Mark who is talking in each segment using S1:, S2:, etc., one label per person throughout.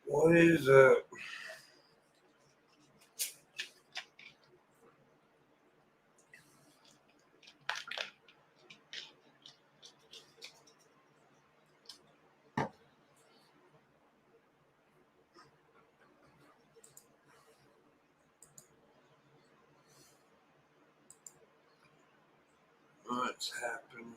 S1: What is up? What's happening?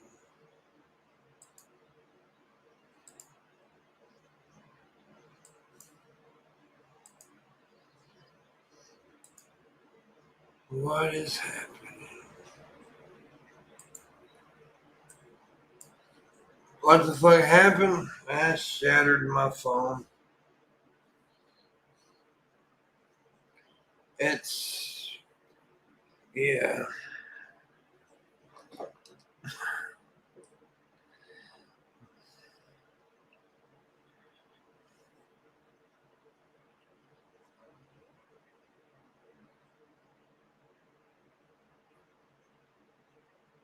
S1: What is happening? What the fuck happened? I shattered my phone. It's, yeah.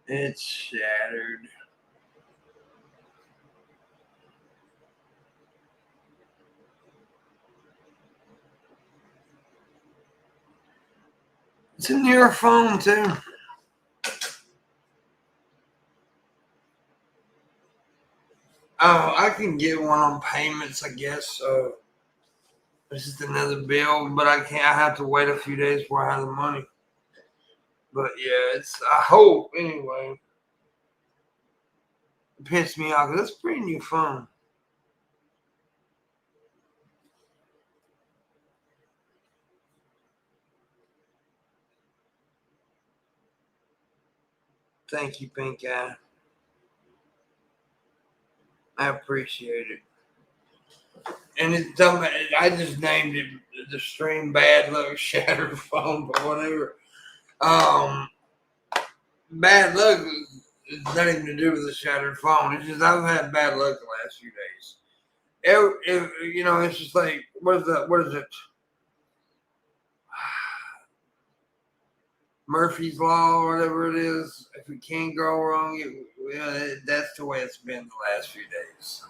S1: It's shattered. It's a newer phone, too. Oh, I can get one on payments, I guess. So it's just another bill, but I can't. I have to wait a few days before I have the money. But yeah, it's. I hope anyway. It pissed me off. 'Cause that's a pretty new phone. Thank you, Pink Eye. I appreciate it. And it's dumb. I just named it the stream bad luck shattered phone, but whatever. Um, bad luck is nothing to do with the shattered phone. It's just I've had bad luck the last few days. It's just like what is it? Murphy's Law or whatever it is. If it can't go wrong, that's the way it's been the last few days.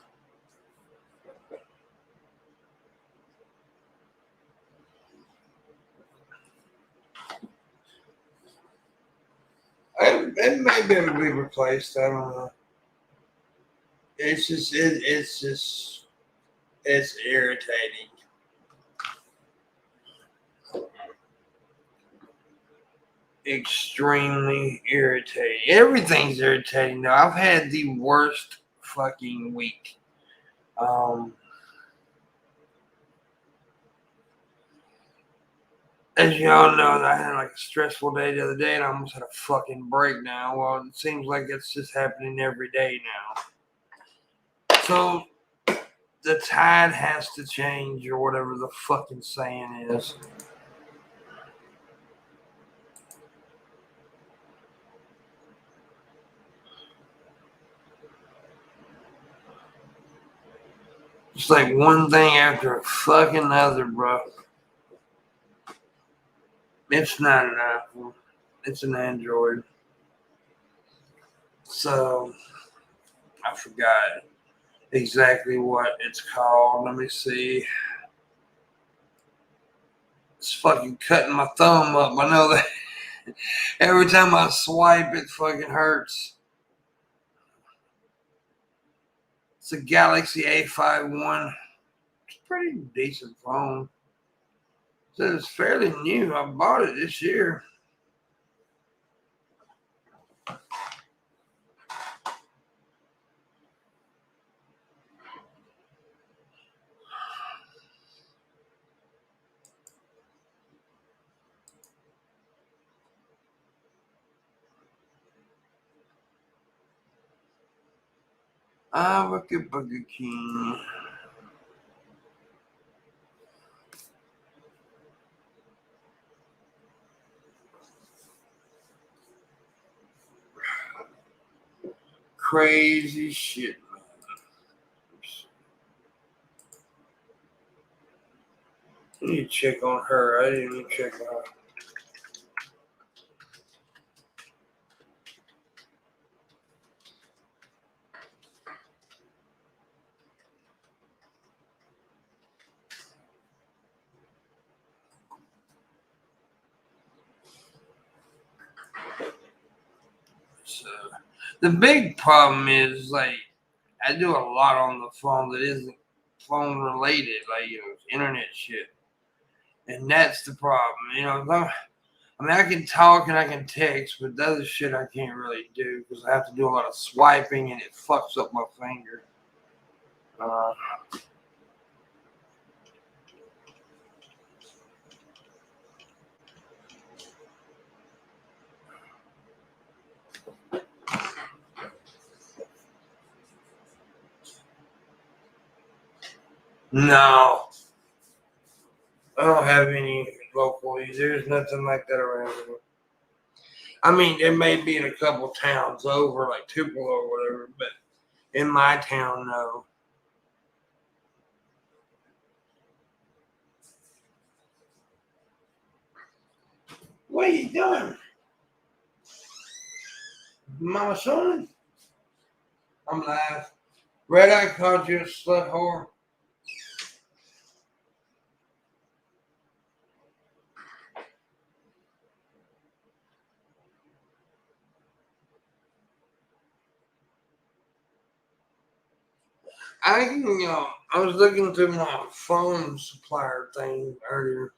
S1: It may be able to be replaced. I don't know. It's irritating. Extremely irritating. Everything's irritating though. I've had the worst fucking week. As y'all know, I had like a stressful day the other day and I almost had a fucking breakdown. Well, it seems like it's just happening every day now. So the tide has to change or whatever the fucking saying is. It's like one thing after a fucking other, bro. It's not an Apple. It's an Android. So I forgot exactly what it's called. Let me see. It's fucking cutting my thumb up. I know that every time I swipe, it fucking hurts. It's a Galaxy A51. It's a pretty decent phone. It says it's fairly new. I bought it this year. Burger King. Crazy shit, man. I need to check on her. I didn't even check on her. The big problem is, like, I do a lot on the phone that isn't phone related, like, internet shit. And that's the problem. I mean, I can talk and I can text, but the other shit I can't really do because I have to do a lot of swiping and it fucks up my finger. No, I don't have any locally. There's nothing like that around here. I mean, there may be in a couple towns over, like Tupelo or whatever, but in my town, no. What are you doing? Mama son? I'm live. Red Eye called you a slut whore. I was looking through my phone supplier thing earlier.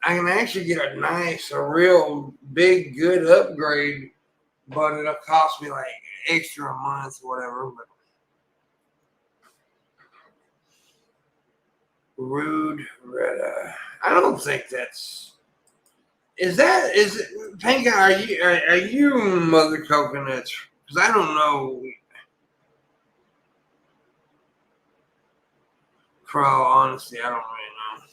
S1: I can actually get a real big, good upgrade, but it'll cost me like extra a month or whatever. But rude red eye. I don't think that's. Is it Pink Eye? Are you Mother Coconuts? Because I don't know. For all honesty, I don't really know.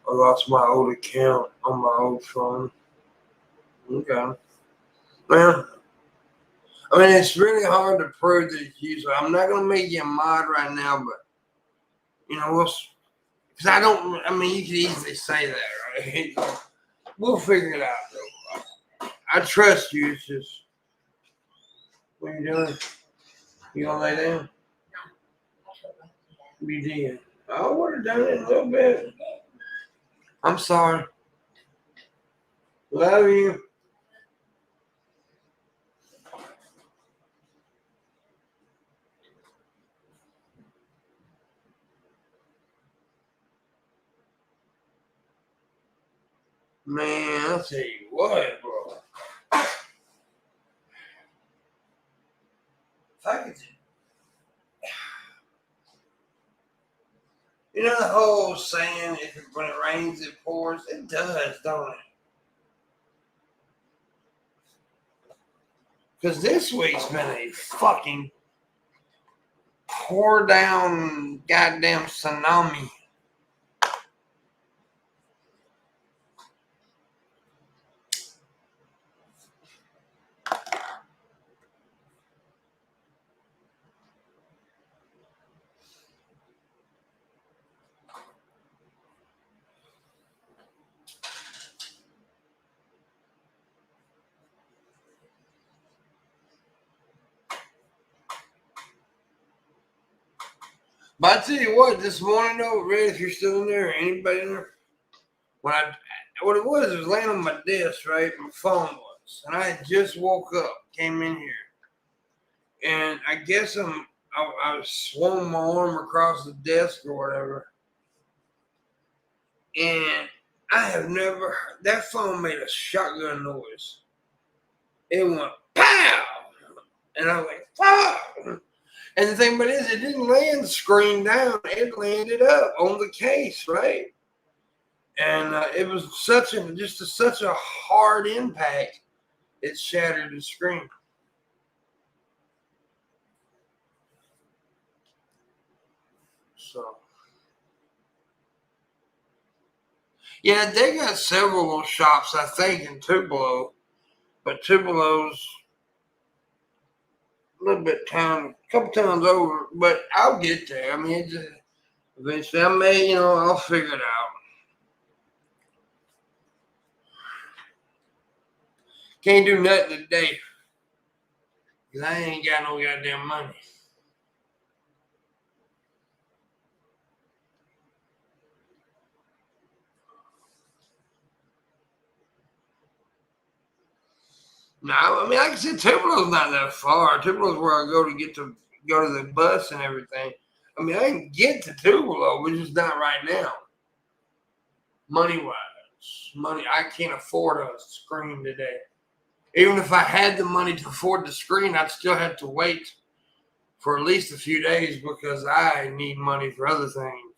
S1: I lost my old account on my old phone. Okay. Well, I mean, it's really hard to prove that it's you. So I'm not going to make you a mod right now, but, because I don't, I mean, you could easily say that, right? We'll figure it out, though. I trust you. It's just, what are you doing? You going to lay down? You did. I would have done it a little bit. I'm sorry. Love you. Man, I'll tell you what, bro. If I could, the whole saying, when it rains, it pours? It does, don't it? Because this week's been a fucking pour down goddamn tsunami. But I tell you what, this morning though, Red, if you're still in there, or anybody in there, what it was laying on my desk, right? My phone was, and I had just woke up, came in here, and I guess I swung my arm across the desk or whatever, and I have never heard that phone made a shotgun noise. It went pow, and I was like, fuck. And the thing about it is, it didn't land screen down; it landed up on the case, right? And it was such a hard impact. It shattered the screen. So, yeah, they got several little shops, I think, in Tupelo, but Tupelo's a little bit a couple towns over. But I'll get there. I mean, eventually, I'll figure it out. Can't do nothing today. Because I ain't got no goddamn money. No, I mean, like I said, Tupelo's not that far. Tupelo's where I go to go to the bus and everything. I mean, I can get to Tupelo, but just not right now. Money, I can't afford a screen today. Even if I had the money to afford the screen, I'd still have to wait for at least a few days because I need money for other things.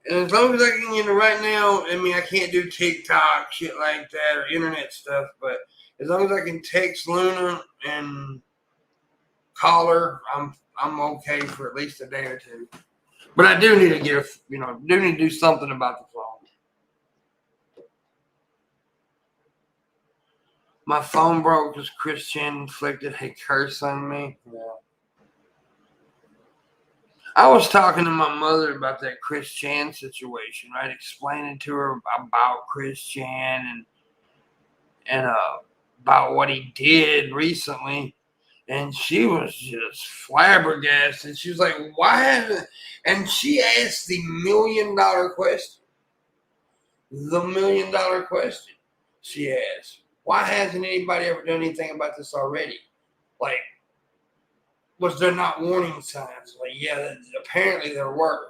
S1: And as long as I can, right now, I mean, I can't do TikTok, shit like that, or internet stuff, but as long as I can text Luna and call her, I'm okay for at least a day or two. But I do need to do need to do something about the phone. My phone broke because Chris Chan inflicted a curse on me. Yeah. I was talking to my mother about that Chris Chan situation, right? Explaining to her about Chris Chan and about what he did recently. And she was just flabbergasted. She was like, why haven't... And she asked the $1 million question. The $1 million question she asked. Why hasn't anybody ever done anything about this already? Like, was there not warning signs? Like, yeah, apparently there were.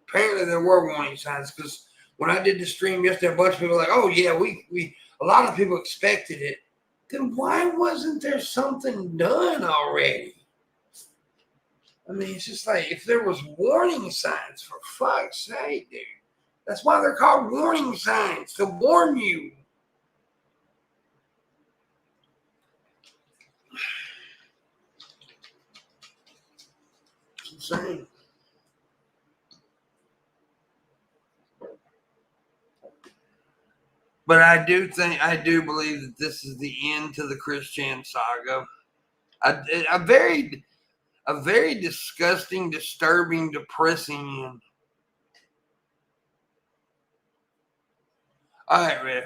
S1: Apparently there were warning signs because when I did the stream yesterday, a bunch of people were like, oh, yeah, we a lot of people expected it. Then why wasn't there something done already? I mean, it's just like, if there was warning signs, for fuck's sake, dude. That's why they're called warning signs, to warn you. It's insane. But I do believe that this is the end to the Chris Chan saga. A very disgusting, disturbing, depressing end. All right, man.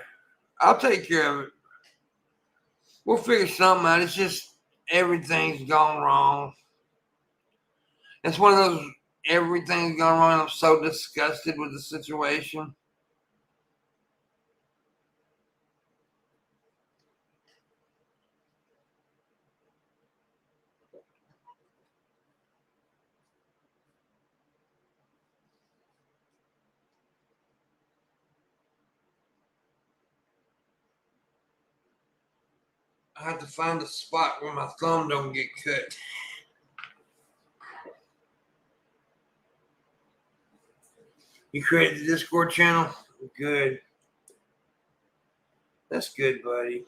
S1: I'll take care of it. We'll figure something out. It's just everything's gone wrong. It's one of those everything's gone wrong. I'm so disgusted with the situation. I have to find a spot where my thumb don't get cut. You created the Discord channel? Good. That's good, buddy.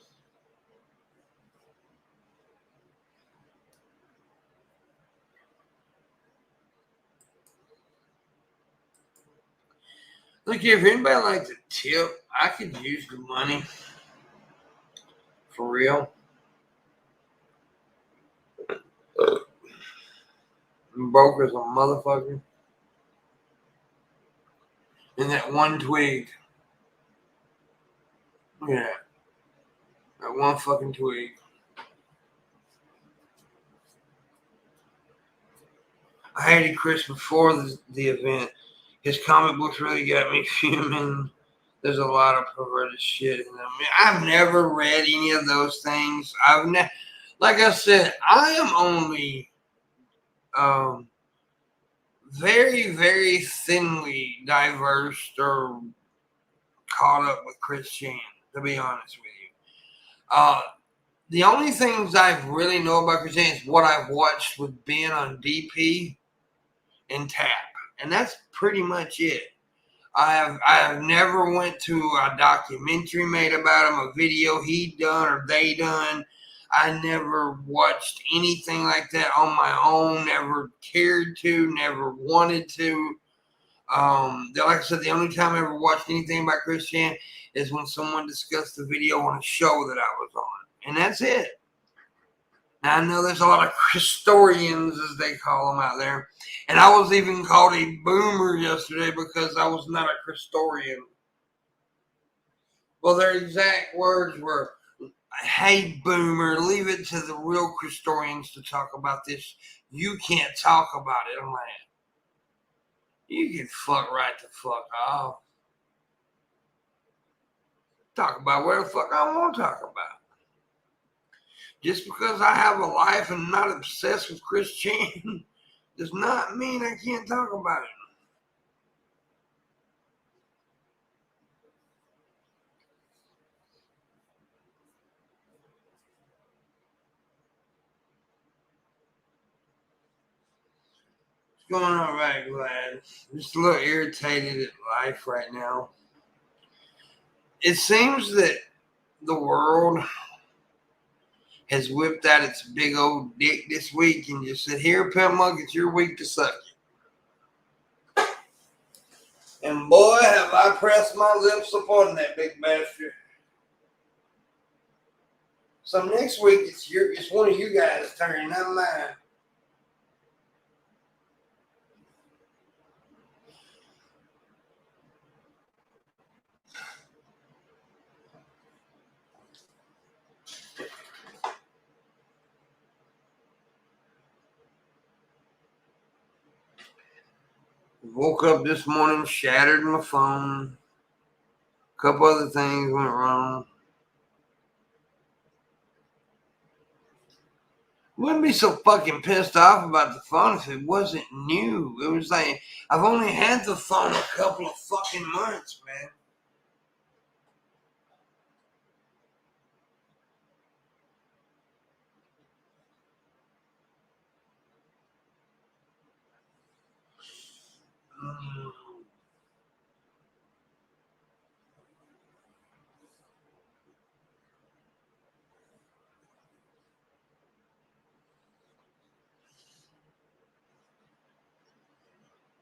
S1: Look here, if anybody likes a tip, I could use the money. For real. I'm broke as a motherfucker. And that one twig. Yeah. That one fucking twig. I hated Chris before the event. His comic books really got me fuming. There's a lot of perverted shit in them. I've never read any of those things. Like I said, I am only very, very thinly diverse or caught up with Chris Chan, to be honest with you. The only things I really know about Chris Chan is what I've watched with Ben on DP and Tap. And that's pretty much it. I have never went to a documentary made about him, a video he done or they done. I never watched anything like that on my own, never cared to, never wanted to. Like I said, the only time I ever watched anything about Chris Chan is when someone discussed the video on a show that I was on. And that's it. Now, I know there's a lot of Christorians, as they call them out there. And I was even called a boomer yesterday because I was not a Christorian. Well, their exact words were, "Hey, boomer, leave it to the real historians to talk about this. You can't talk about it." I'm like, you can fuck right the fuck off. Talk about where the fuck I want to talk about. Just because I have a life and not obsessed with Christianity does not mean I can't talk about it. It's going all right, Glad. Just a little irritated at life right now. It seems that the world has whipped out its big old dick this week and just said, "Here, Pimpmunk, it's your week to suck it." And boy, have I pressed my lips upon that big bastard. So next week it's one of you guys' turn, not mine. Woke up this morning, shattered my phone. A couple other things went wrong. Wouldn't be so fucking pissed off about the phone if it wasn't new. It was like I've only had the phone a couple of fucking months, man. Mm.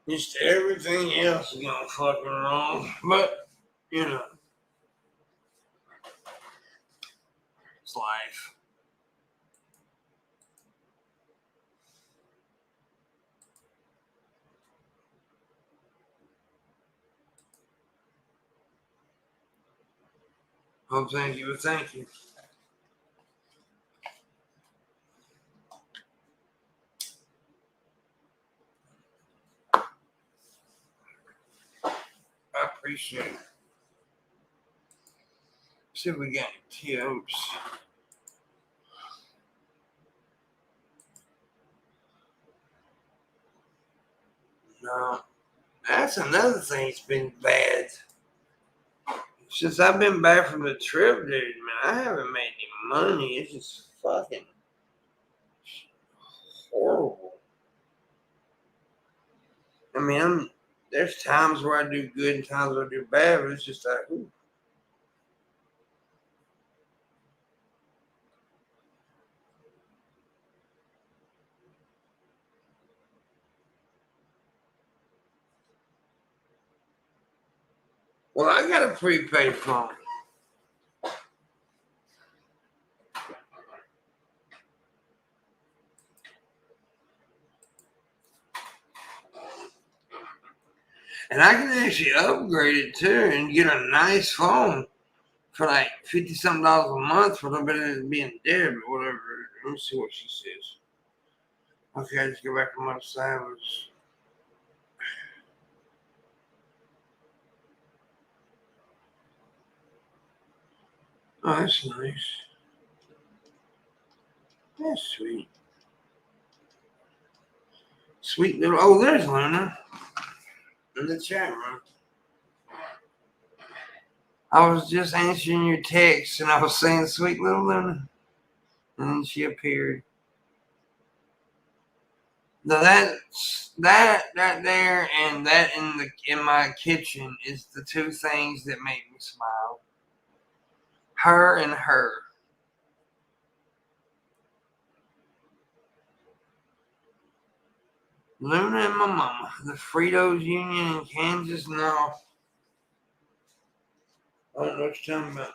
S1: Just everything else is going fucking wrong. But, you know, it's life. Oh, thank you. Thank you. I appreciate it. See if we got any tips. No. That's another thing that's been bad. Since I've been back from the trip, dude, man, I haven't made any money. It's just fucking horrible. I mean, there's times where I do good and times where I do bad, but it's just like, ooh. Well, I got a prepaid phone. And I can actually upgrade it too and get a nice phone for like 50 something dollars a month for a little bit of it being dead or whatever. Let me see what she says. Okay, I just go back to my silence. Oh, that's nice. That's sweet. Sweet little. Oh, there's Luna in the chat room. I was just answering your text and I was saying, "Sweet little Luna," and then she appeared. Now that there and that in my kitchen is the two things that make me smile. Her and her. Luna and my mama. The Fritos Union in Kansas. No, I don't know what you're talking about.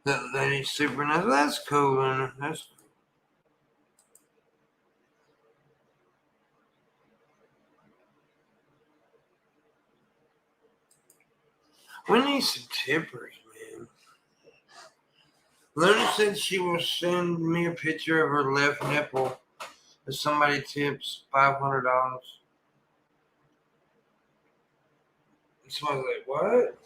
S1: That lady's super nice. Well, that's cool, man. That's we need some tippers, man. Luna said she will send me a picture of her left nipple if somebody tips $500. Somebody's like, what?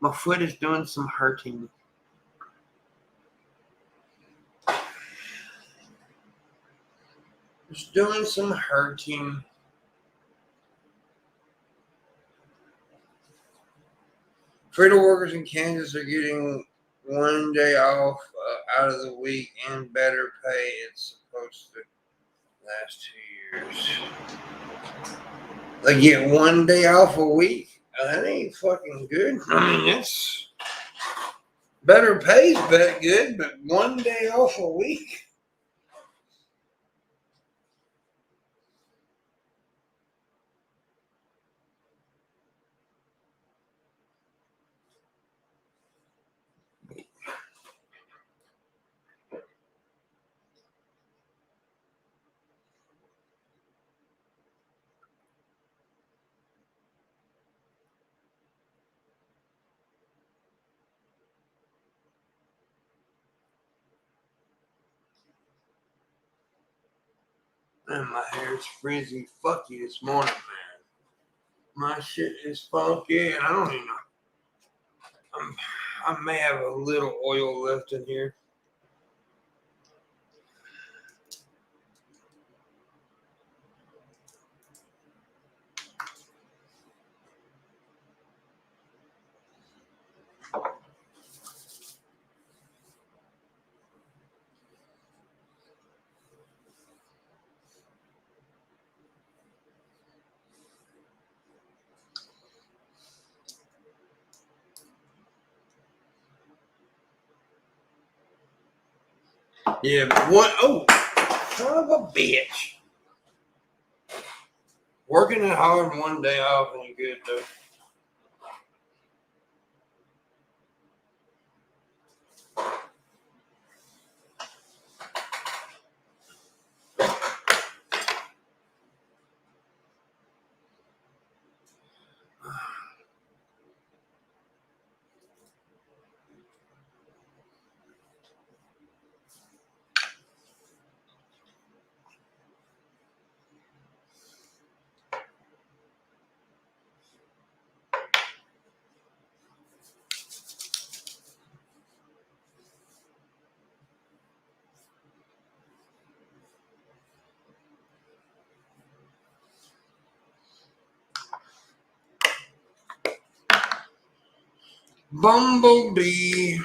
S1: My foot is doing some hurting. It's doing some hurting. Freedom workers in Kansas are getting 1 day off out of the week and better pay. It's supposed to last 2 years. They get 1 day off a week? That ain't fucking good. I mean, it's better pay's better good, but 1 day off a week? Man, my hair's frizzy fucky this morning, man. My shit is funky, and I don't even know. I may have a little oil left in here. Yeah, but what? Oh, son of a bitch. Working it hard 1 day off ain't good, though. Bumblebee.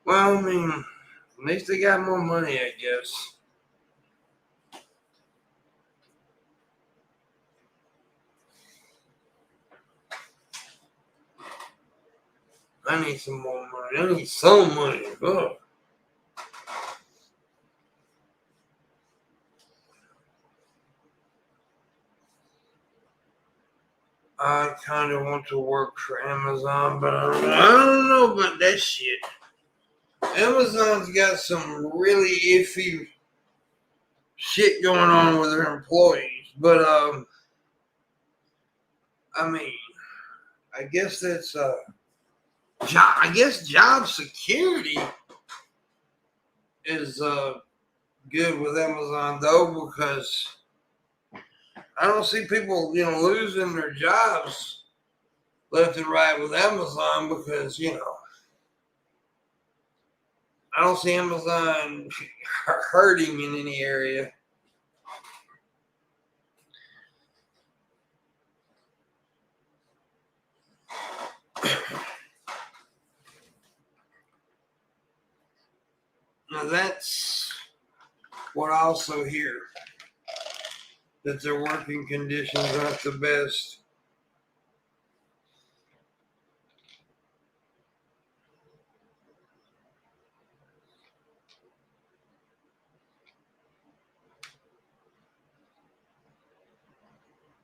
S1: Well, I mean, at least they got more money, I guess. I need some more money. I need some money. Ugh. I kind of want to work for Amazon, but I don't know about that shit. Amazon's got some really iffy shit going on with their employees, but I mean, I guess that's job. I guess job security is good with Amazon though, because I don't see people losing their jobs left and right with Amazon because I don't see Amazon hurting in any area. that's what I also hear, that their working conditions aren't the best.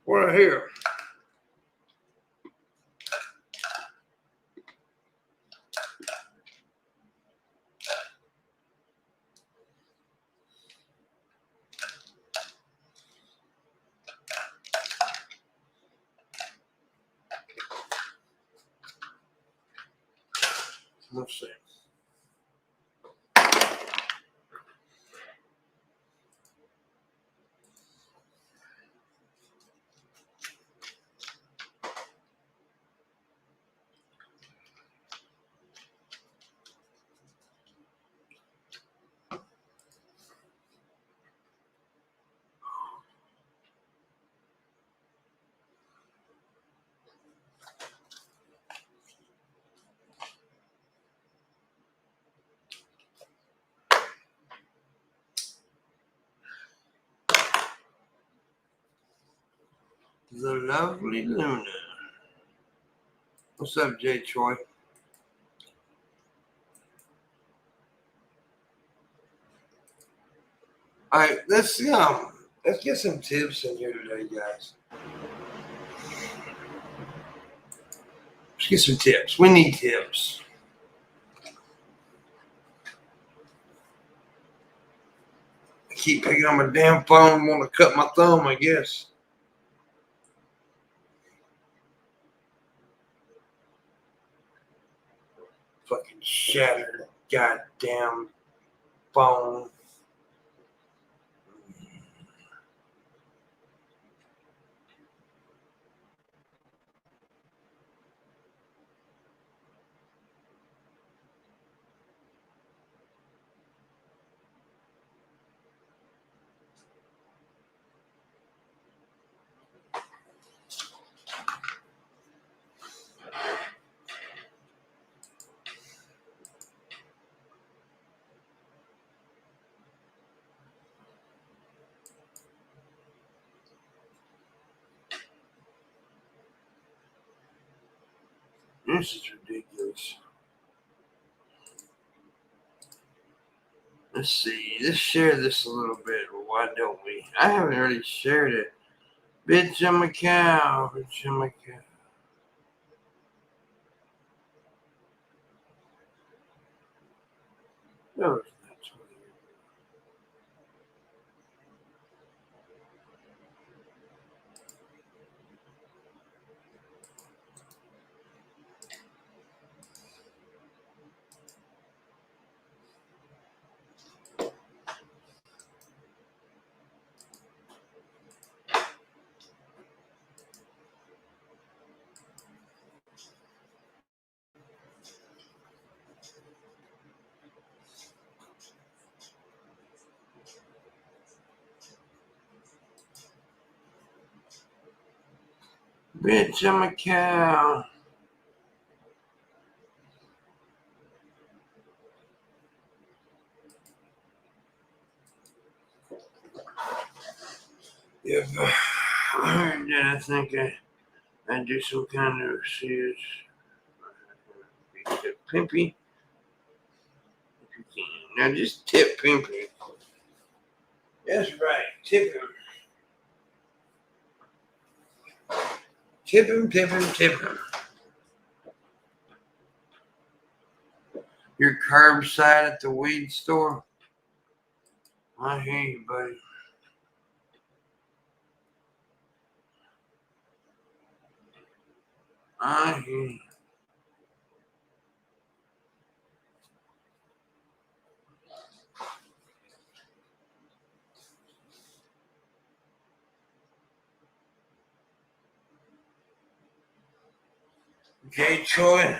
S1: What I hear. Let's see. The lovely Luna. What's up, Jay Troy? All right, let's get some tips in here today, guys. Let's get some tips. We need tips. I keep picking up my damn phone, want to cut my thumb, I guess. Fucking shattered goddamn phone. This is ridiculous. Let's see. Let's share this a little bit. Why don't we? I haven't really shared it. Bitch, I'm a cow. Bitch, I'm a cow. No, it's not Bitch, I'm a cow. If I heard that, I think I do some kind of serious pimpy. If you can. Now just tip pimpy. That's right. Tip him. Tip him, tip him, tip him. Your curbside at the weed store. I hear you, buddy. I hear you. Okay, Troy,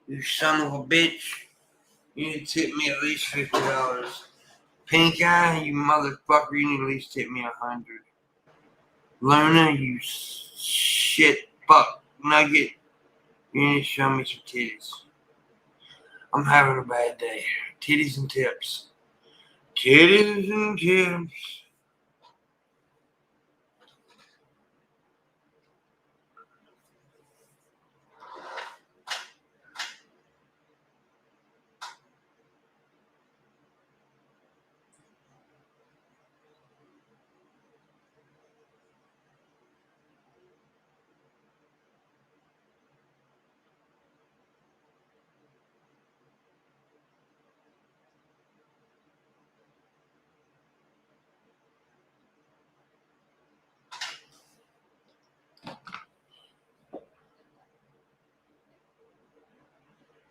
S1: you son of a bitch. You need to tip me at least $50. Pink Eye, you motherfucker, you need to at least tip me $100. Luna, you shit fuck nugget, you need to show me some titties. I'm having a bad day. Titties and tips. Titties and tips.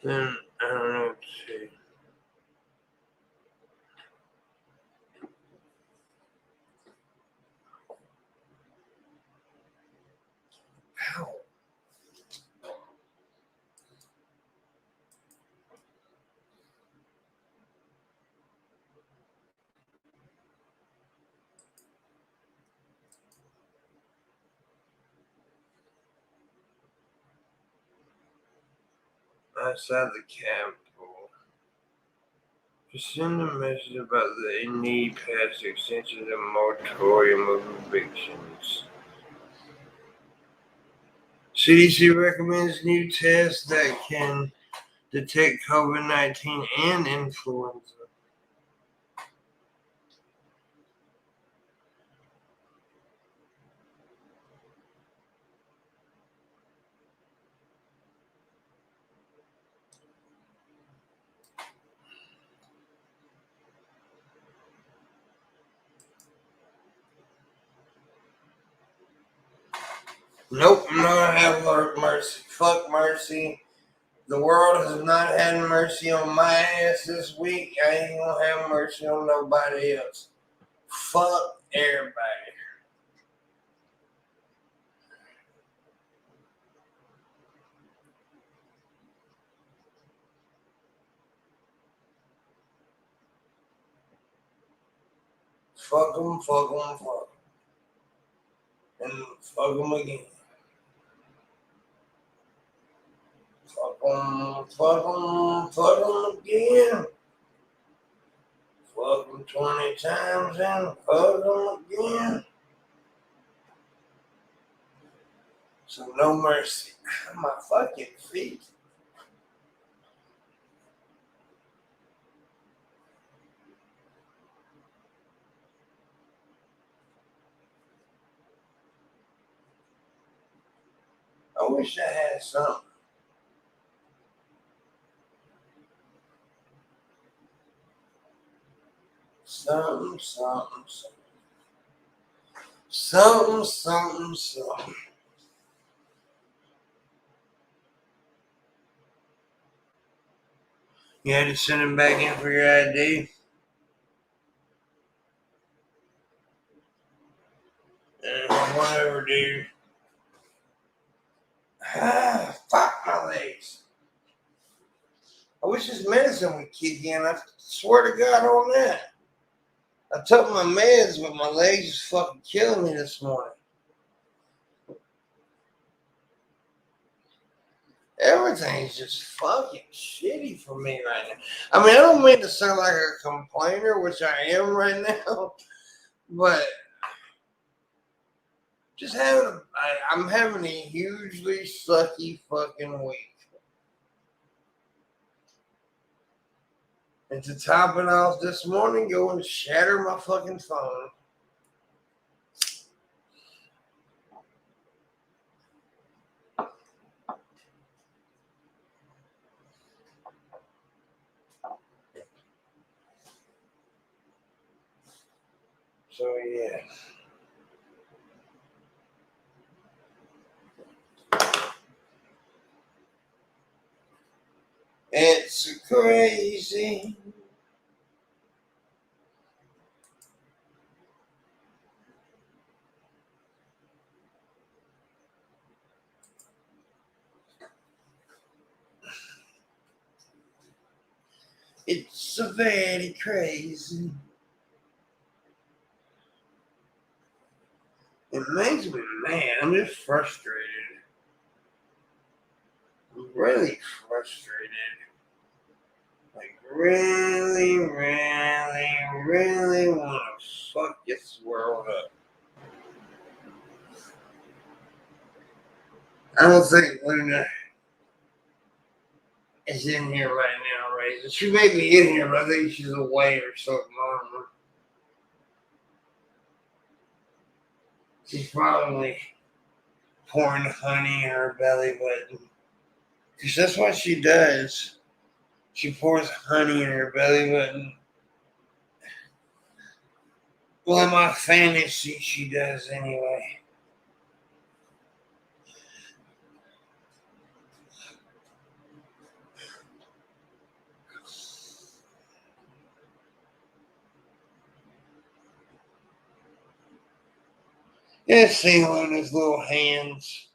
S1: Then I don't know what to say. Ow. Outside the Capitol. Just send a message about the need past extensions and moratorium of evictions. CDC recommends new tests that can detect COVID-19 and influenza. Nope, I'm not gonna have mercy. Fuck mercy. The world has not had mercy on my ass this week. I ain't gonna have mercy on nobody else. Fuck everybody. Fuck them, fuck them, fuck them. And fuck them again. Fuck them, fuck them, fuck them again. Fuck them 20 times and fuck them again. So no mercy. My fucking feet. I wish I had something. Something, something, something. Something, something, something. You had to send him back in for your ID. Whatever, dude. Fuck my legs. I wish this medicine would kick in. I swear to God on that. I took my meds, but my legs is fucking killing me this morning. Everything's just fucking shitty for me right now. I mean, I don't mean to sound like a complainer, which I am right now, but just I'm having a hugely sucky fucking week. And to top it off this morning, go and shatter my fucking phone. So yeah. It's crazy. It's so very crazy. It makes me mad. I'm just frustrated. I'm really frustrated. Really, really, really want to fuck this world up. I don't think Luna is in here right now, Razor. She may be in here, but I think she's away or something. I don't know. She's probably pouring honey in her belly button. Because that's what she does. She pours honey in her belly button. Well, in my fantasy, she does anyway. Yeah, see Luna's little hands.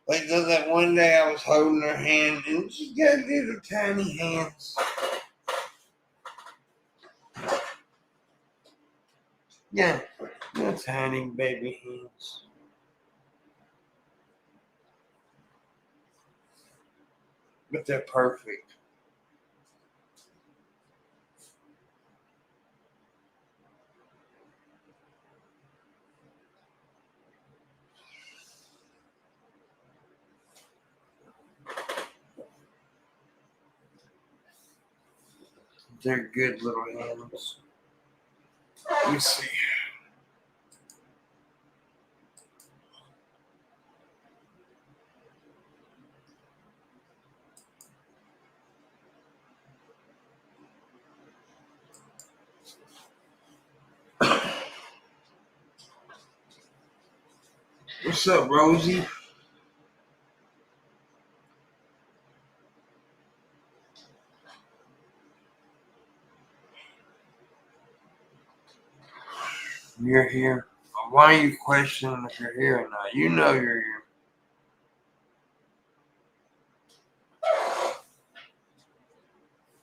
S1: Like that one day I was holding her hand and she got little tiny hands. Yeah, little tiny baby hands. But they're perfect. They're good little hands. Let me see. What's up, Rosie? You're here. Why are you questioning if you're here or not? You know you're here.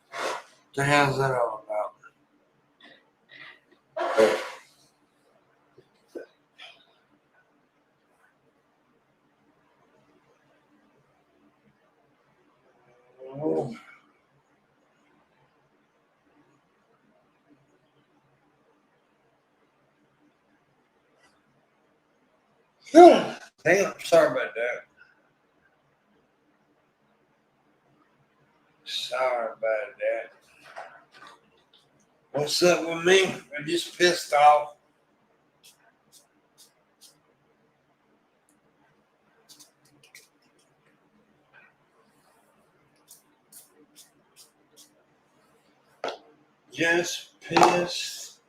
S1: What the hell's that all about? Oh. Damn, sorry about that. Sorry about that. What's up with me? I'm just pissed off. Just pissed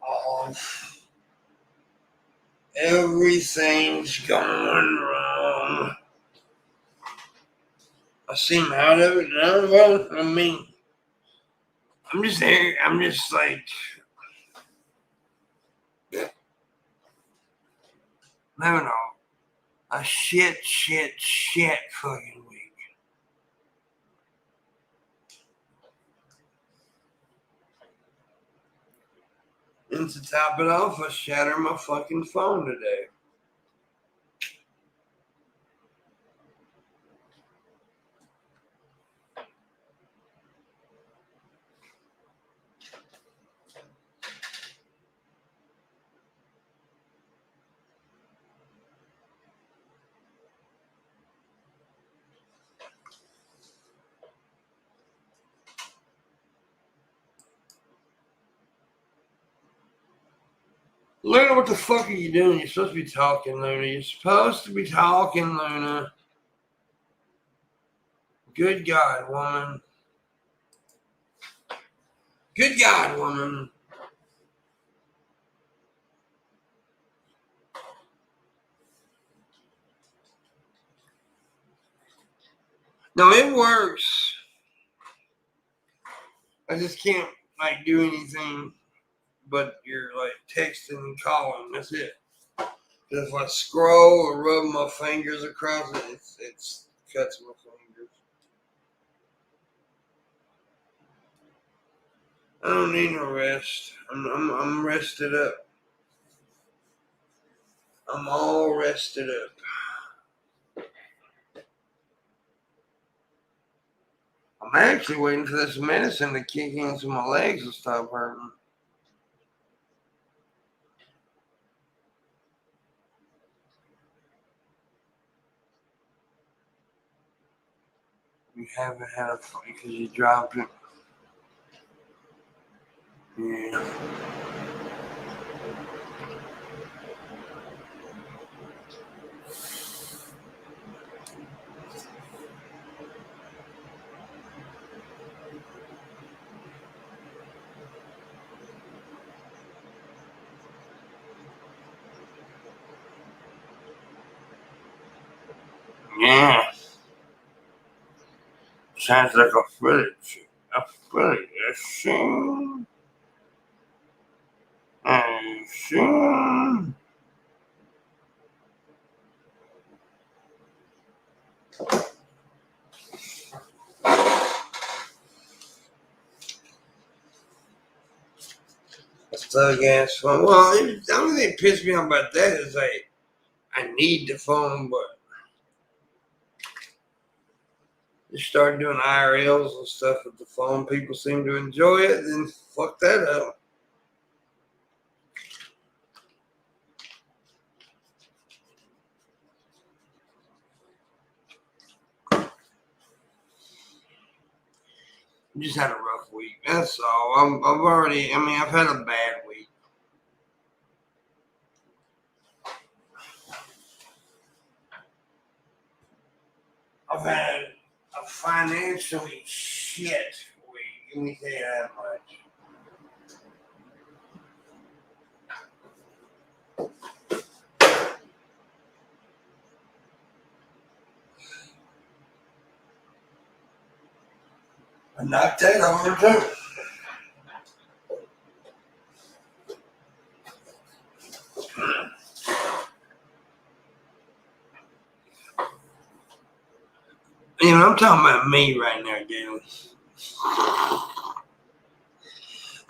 S1: off. Everything's going wrong. I seem out of it now. Well, I mean, I'm just there. I'm just like, I don't know. A shit fucking week. And to top it off, I shattered my fucking phone today. Luna, what the fuck are you doing? You're supposed to be talking, Luna. You're supposed to be talking, Luna. Good God, woman. Good God, woman. No, it works. I just can't, like, do anything but you're, like, texting and calling. That's it. If I scroll or rub my fingers across it, it cuts my fingers. I don't need no rest. I'm rested up. I'm all rested up. I'm actually waiting for this medicine to kick in so my legs will stop hurting. You haven't had a fight because you dropped it. Yeah. Yeah. Sounds like a village. A village. A scene. A scene. Thug ass phone. Well, the only thing that pissed me off about that is like, I need the phone, but you start doing IRLs and stuff with the phone. People seem to enjoy it, then fuck that up. I just had a rough week. That's all. I've had a bad week. I've had a financially shit week. Let me tell you that much. I knocked that over too. You know, I'm talking about me right now, Galen.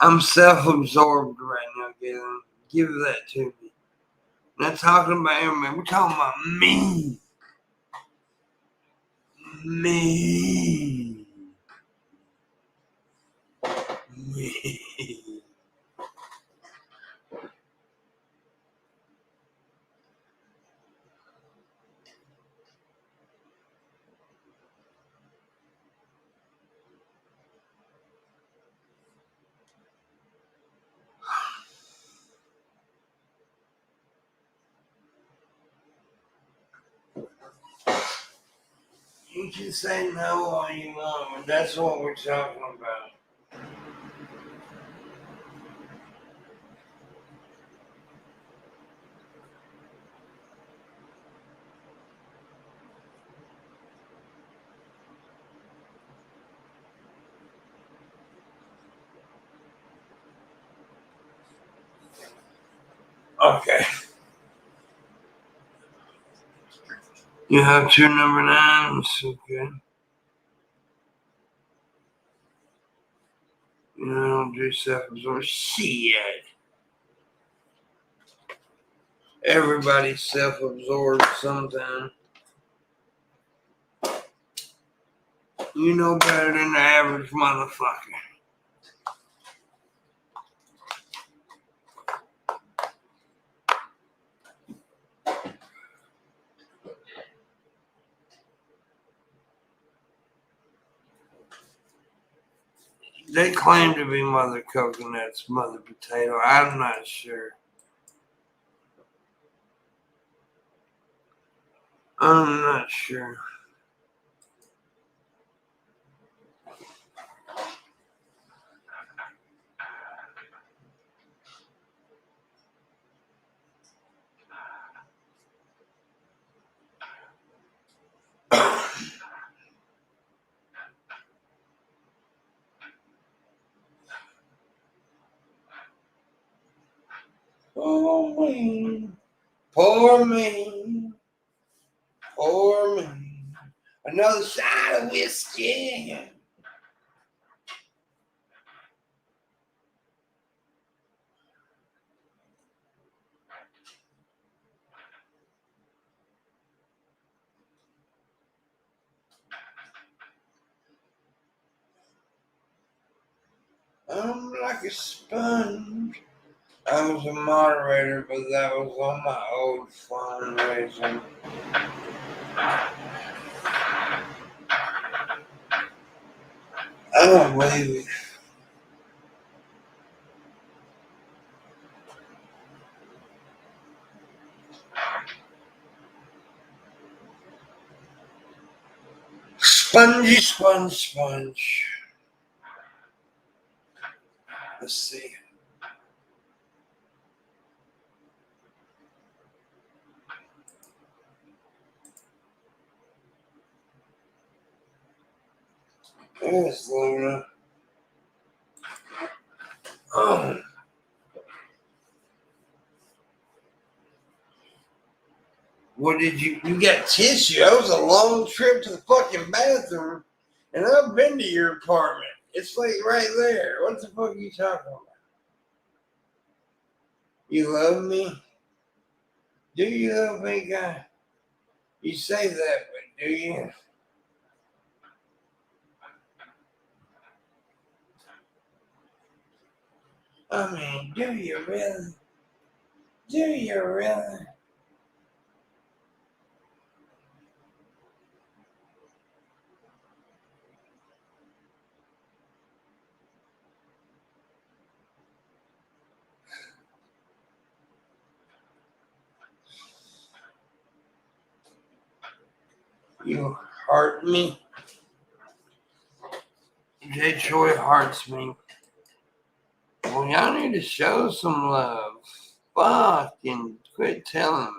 S1: I'm self-absorbed right now, Galen. Give that to me. Not talking about everyone. We're talking about me. Me. Me. You can say no all you want, but that's what we're talking about. Okay. You have two number nines. Okay. You know, I don't do self-absorbed shit. Everybody's self-absorbed sometime. You know better than the average motherfucker. They claim to be mother coconuts, mother potato. I'm not sure. I'm not sure. Oh, me. Poor me. Poor me. Another shot of whiskey. I'm like a sponge. I was a moderator, but that was on my old fundraising. I don't believe it. Spongy sponge. Let's see. There's Luna. Oh. What did you got tissue? That was a long trip to the fucking bathroom. And I've been to your apartment. It's like right there. What the fuck are you talking about? You love me? Do you love me, guy? You say that, but do you? I mean, do you really? Do you really? You heart me? J. Troy hearts me. Well, y'all need to show some love. Fucking quit telling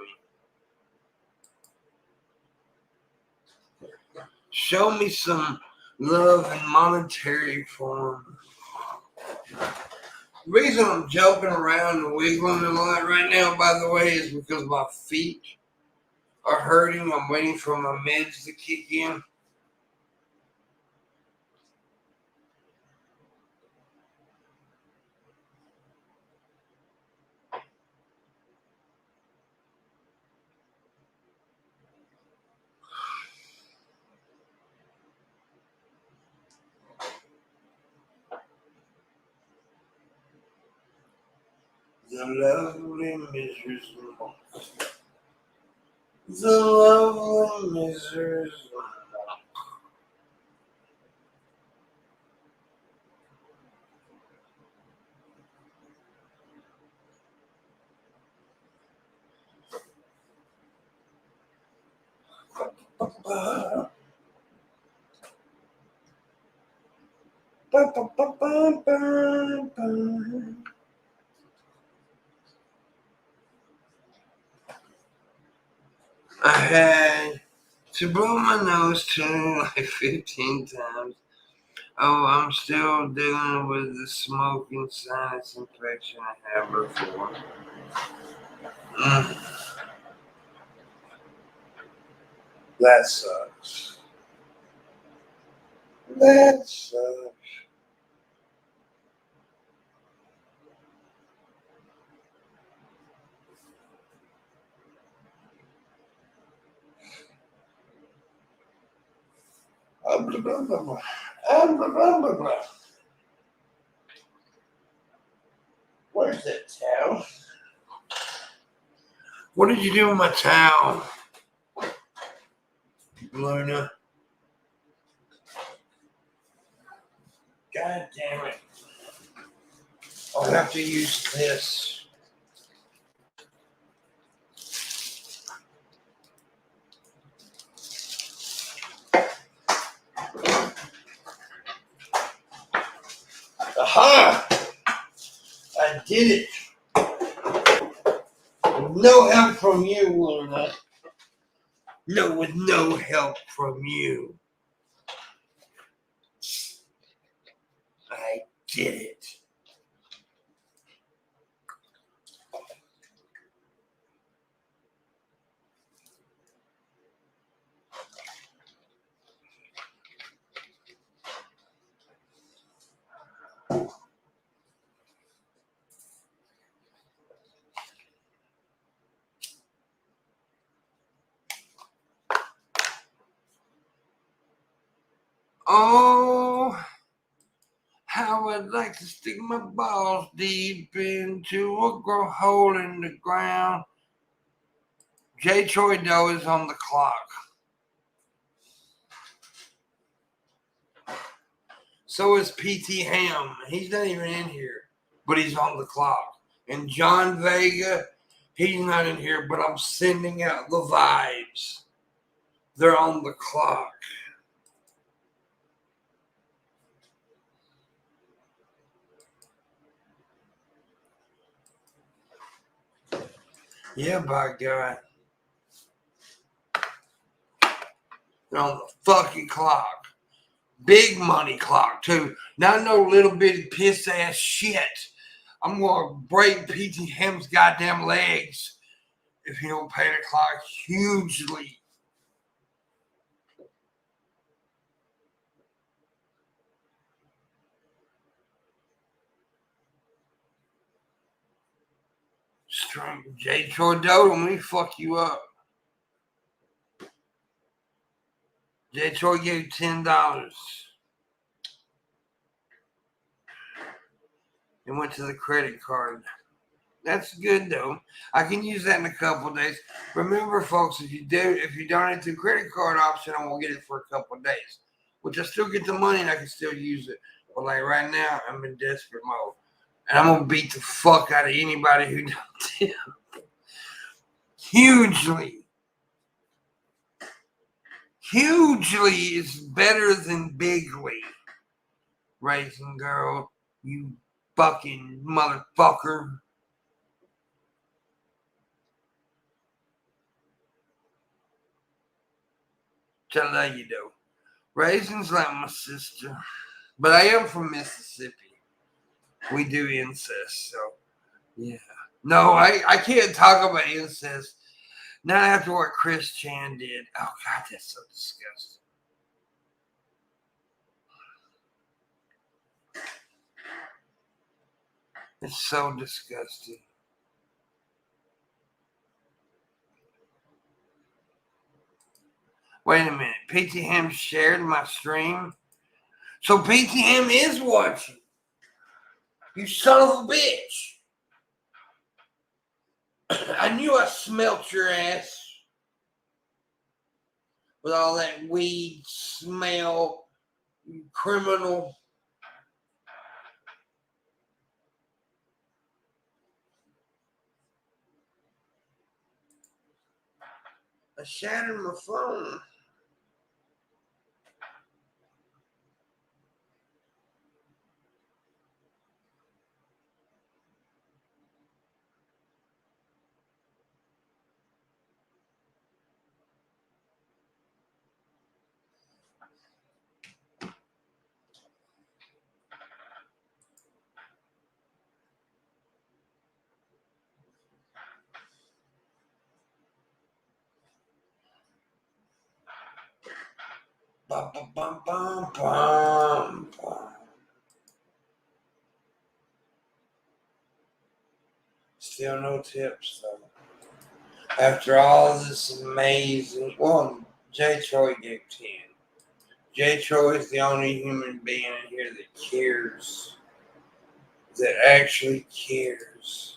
S1: me. Show me some love in monetary form. The reason I'm joking around and wiggling a lot right now, by the way, is because my feet are hurting. I'm waiting for my meds to kick in. The lovely miseries. The lovely miseries. I had to blow my nose too like 15 times. Oh, I'm still dealing with the smoking sinus infection I had before. That sucks. That sucks. Blah, blah, blah, blah. Blah, blah, blah, blah. Where's that towel? What did you do with my towel, Luna? God damn it. I'll have to use this. Aha! I did it. With no help from you, Luna. No, with no help from you. I did it. Oh, how would like to stick my balls deep into a hole in the ground. J. Troy Doe is on the clock. So is P.T. Ham. He's not even in here, but he's on the clock. And John Vega, he's not in here, but I'm sending out the vibes. They're on the clock. Yeah, by God. They're on the fucking clock. Big money clock, too. Not no little bitty piss ass shit. I'm going to break P.T. Ham's goddamn legs if he don't pay the clock hugely. Strong J. Troy, let me fuck you up. J. Troy gave $10. It went to the credit card. That's good though. I can use that in a couple of days. Remember, folks, if you donate to the credit card option, I won't get it for a couple of days. Which I still get the money and I can still use it. But like right now, I'm in desperate mode. And I'm gonna beat the fuck out of anybody who don't tip. Hugely. Hugely is better than bigly. Raisin girl, you fucking motherfucker. I love you though. Raisin's like my sister. But I am from Mississippi. We do incest, so yeah. No, I can't talk about incest. Not after what Chris Chan did. Oh God, that's so disgusting. It's so disgusting. Wait a minute. P.T. Ham shared my stream. So P.T. Ham is watching. You son of a bitch. I knew I smelt your ass. With all that weed smell. You criminal. I shattered my phone. Bum, bum, bum, bum, bum, bum. Still no tips though. After all this amazing, well, J. Troy gave 10. J. Troy is the only human being in here that cares. That actually cares.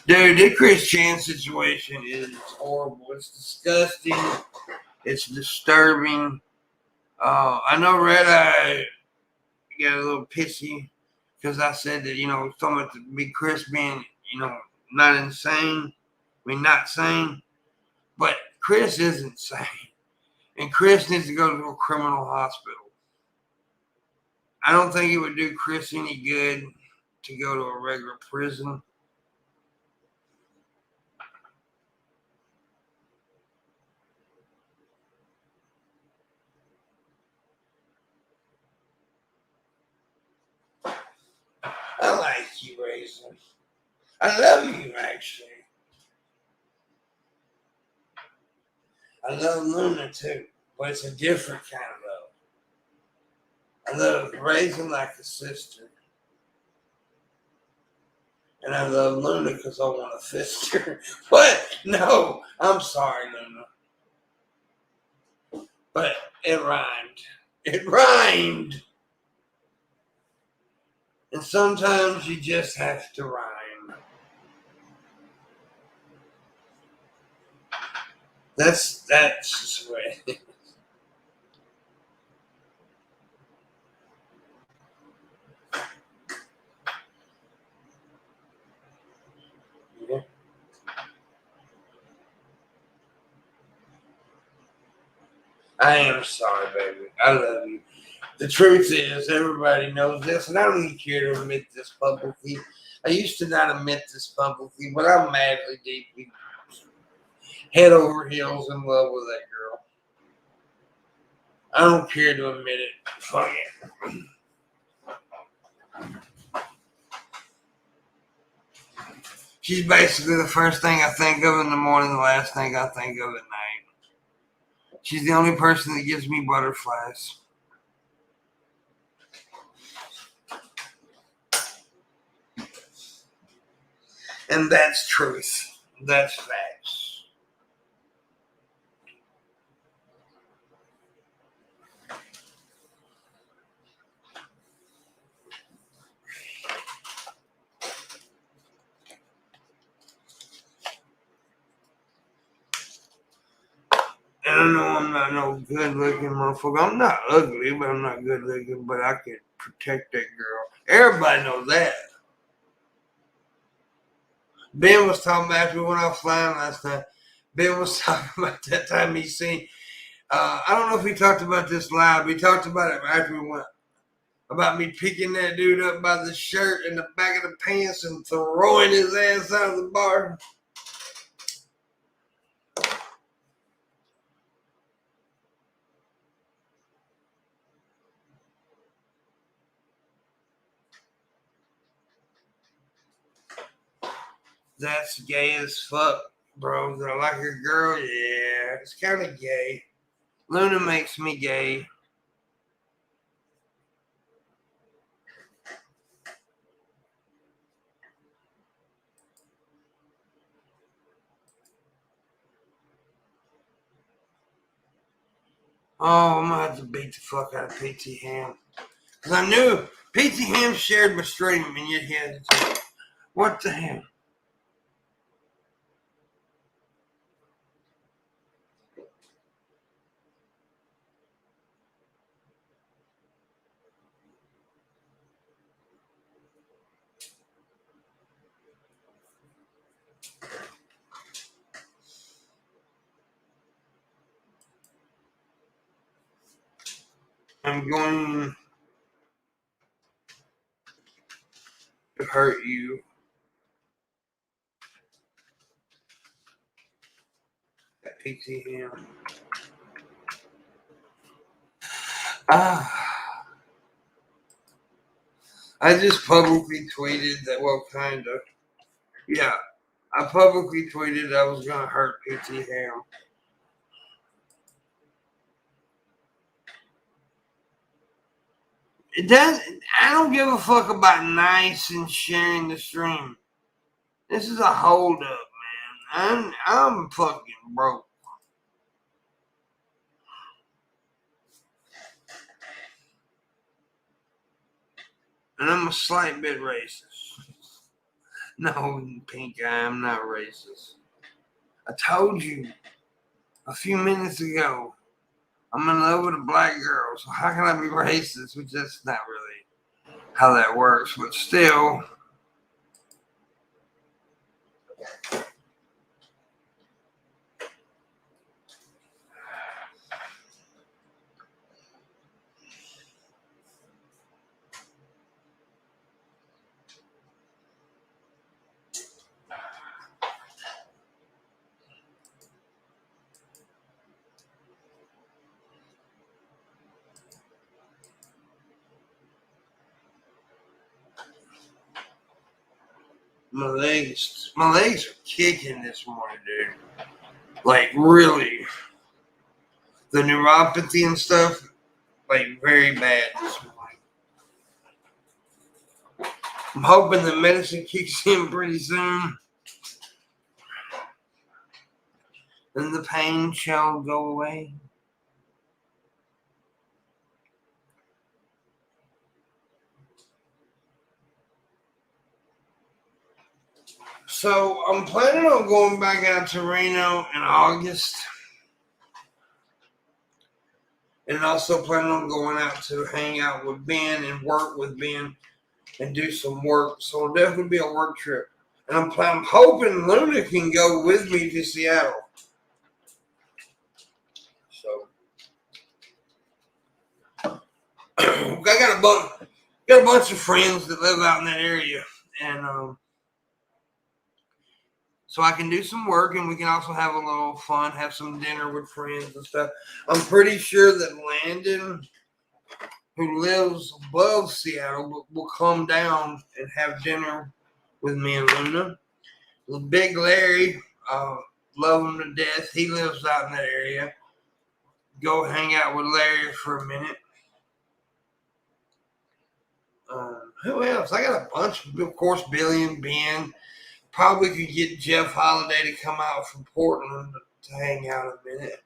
S1: Dude, the Chris Chan situation is horrible. It's disgusting. It's disturbing. I know Red Eye got a little pissy because I said that, talking about the big Chris being, not insane. I mean, not sane. But Chris isn't sane. And Chris needs to go to a criminal hospital. I don't think it would do Chris any good to go to a regular prison. I like you, Raisin. I love you, actually. I love Luna, too. But it's a different kind of love. I love Raisin like a sister. And I love Luna because I want to fist her. What? No. I'm sorry, Luna. But it rhymed. It rhymed. And sometimes you just have to rhyme. That's just the way it is. Yeah. I am sorry, baby. I love you. The truth is, everybody knows this, and I don't even care to admit this publicly. I used to not admit this publicly, but I'm madly, deeply, head over heels in love with that girl. I don't care to admit it. Fuck it. She's basically the first thing I think of in the morning, the last thing I think of at night. She's the only person that gives me butterflies. And that's truth. That's facts. And I know I'm not no good looking motherfucker. I'm not ugly, but I'm not good looking, but I can protect that girl. Everybody knows that. Ben was talking about after we went off flying last night. Ben was talking about that time he seen. I don't know if we talked about this live. We talked about it after we went. About me picking that dude up by the shirt and the back of the pants and throwing his ass out of the bar. That's gay as fuck, bro. Do I like a girl? Yeah, it's kind of gay. Luna makes me gay. Oh, I'm gonna have to beat the fuck out of PT Ham. Because I knew PT Ham shared my stream and yet he had to tell me. What the hell? I'm going to hurt you. At PT Ham. I just publicly tweeted that, well, kind of. Yeah, I publicly tweeted I was going to hurt PT Ham. It does. I don't give a fuck about nice and sharing the stream. This is a hold up, man. I'm fucking broke. And I'm a slight bit racist. No, pink eye, I'm not racist. I told you a few minutes ago, I'm in love with a black girl, so how can I be racist? Which that's not really how that works, but still. My legs are kicking this morning, dude. Like really, the neuropathy and stuff, like very bad this morning. I'm hoping the medicine kicks in pretty soon, and the pain shall go away. So I'm planning on going back out to Reno in August. And also planning on going out to hang out with Ben and work with Ben and do some work. So it'll definitely be a work trip. And I'm hoping Luna can go with me to Seattle. So I got a bunch of friends that live out in that area, and so I can do some work, and we can also have a little fun, have some dinner with friends and stuff. I'm pretty sure that Landon, who lives above Seattle, will come down and have dinner with me and Luna. The Big Larry, love him to death. He lives out in that area. Go hang out with Larry for a minute. Who else? I got a bunch. Of course, Billy and Ben. Probably could get Jeff Holiday to come out from Portland to hang out a minute.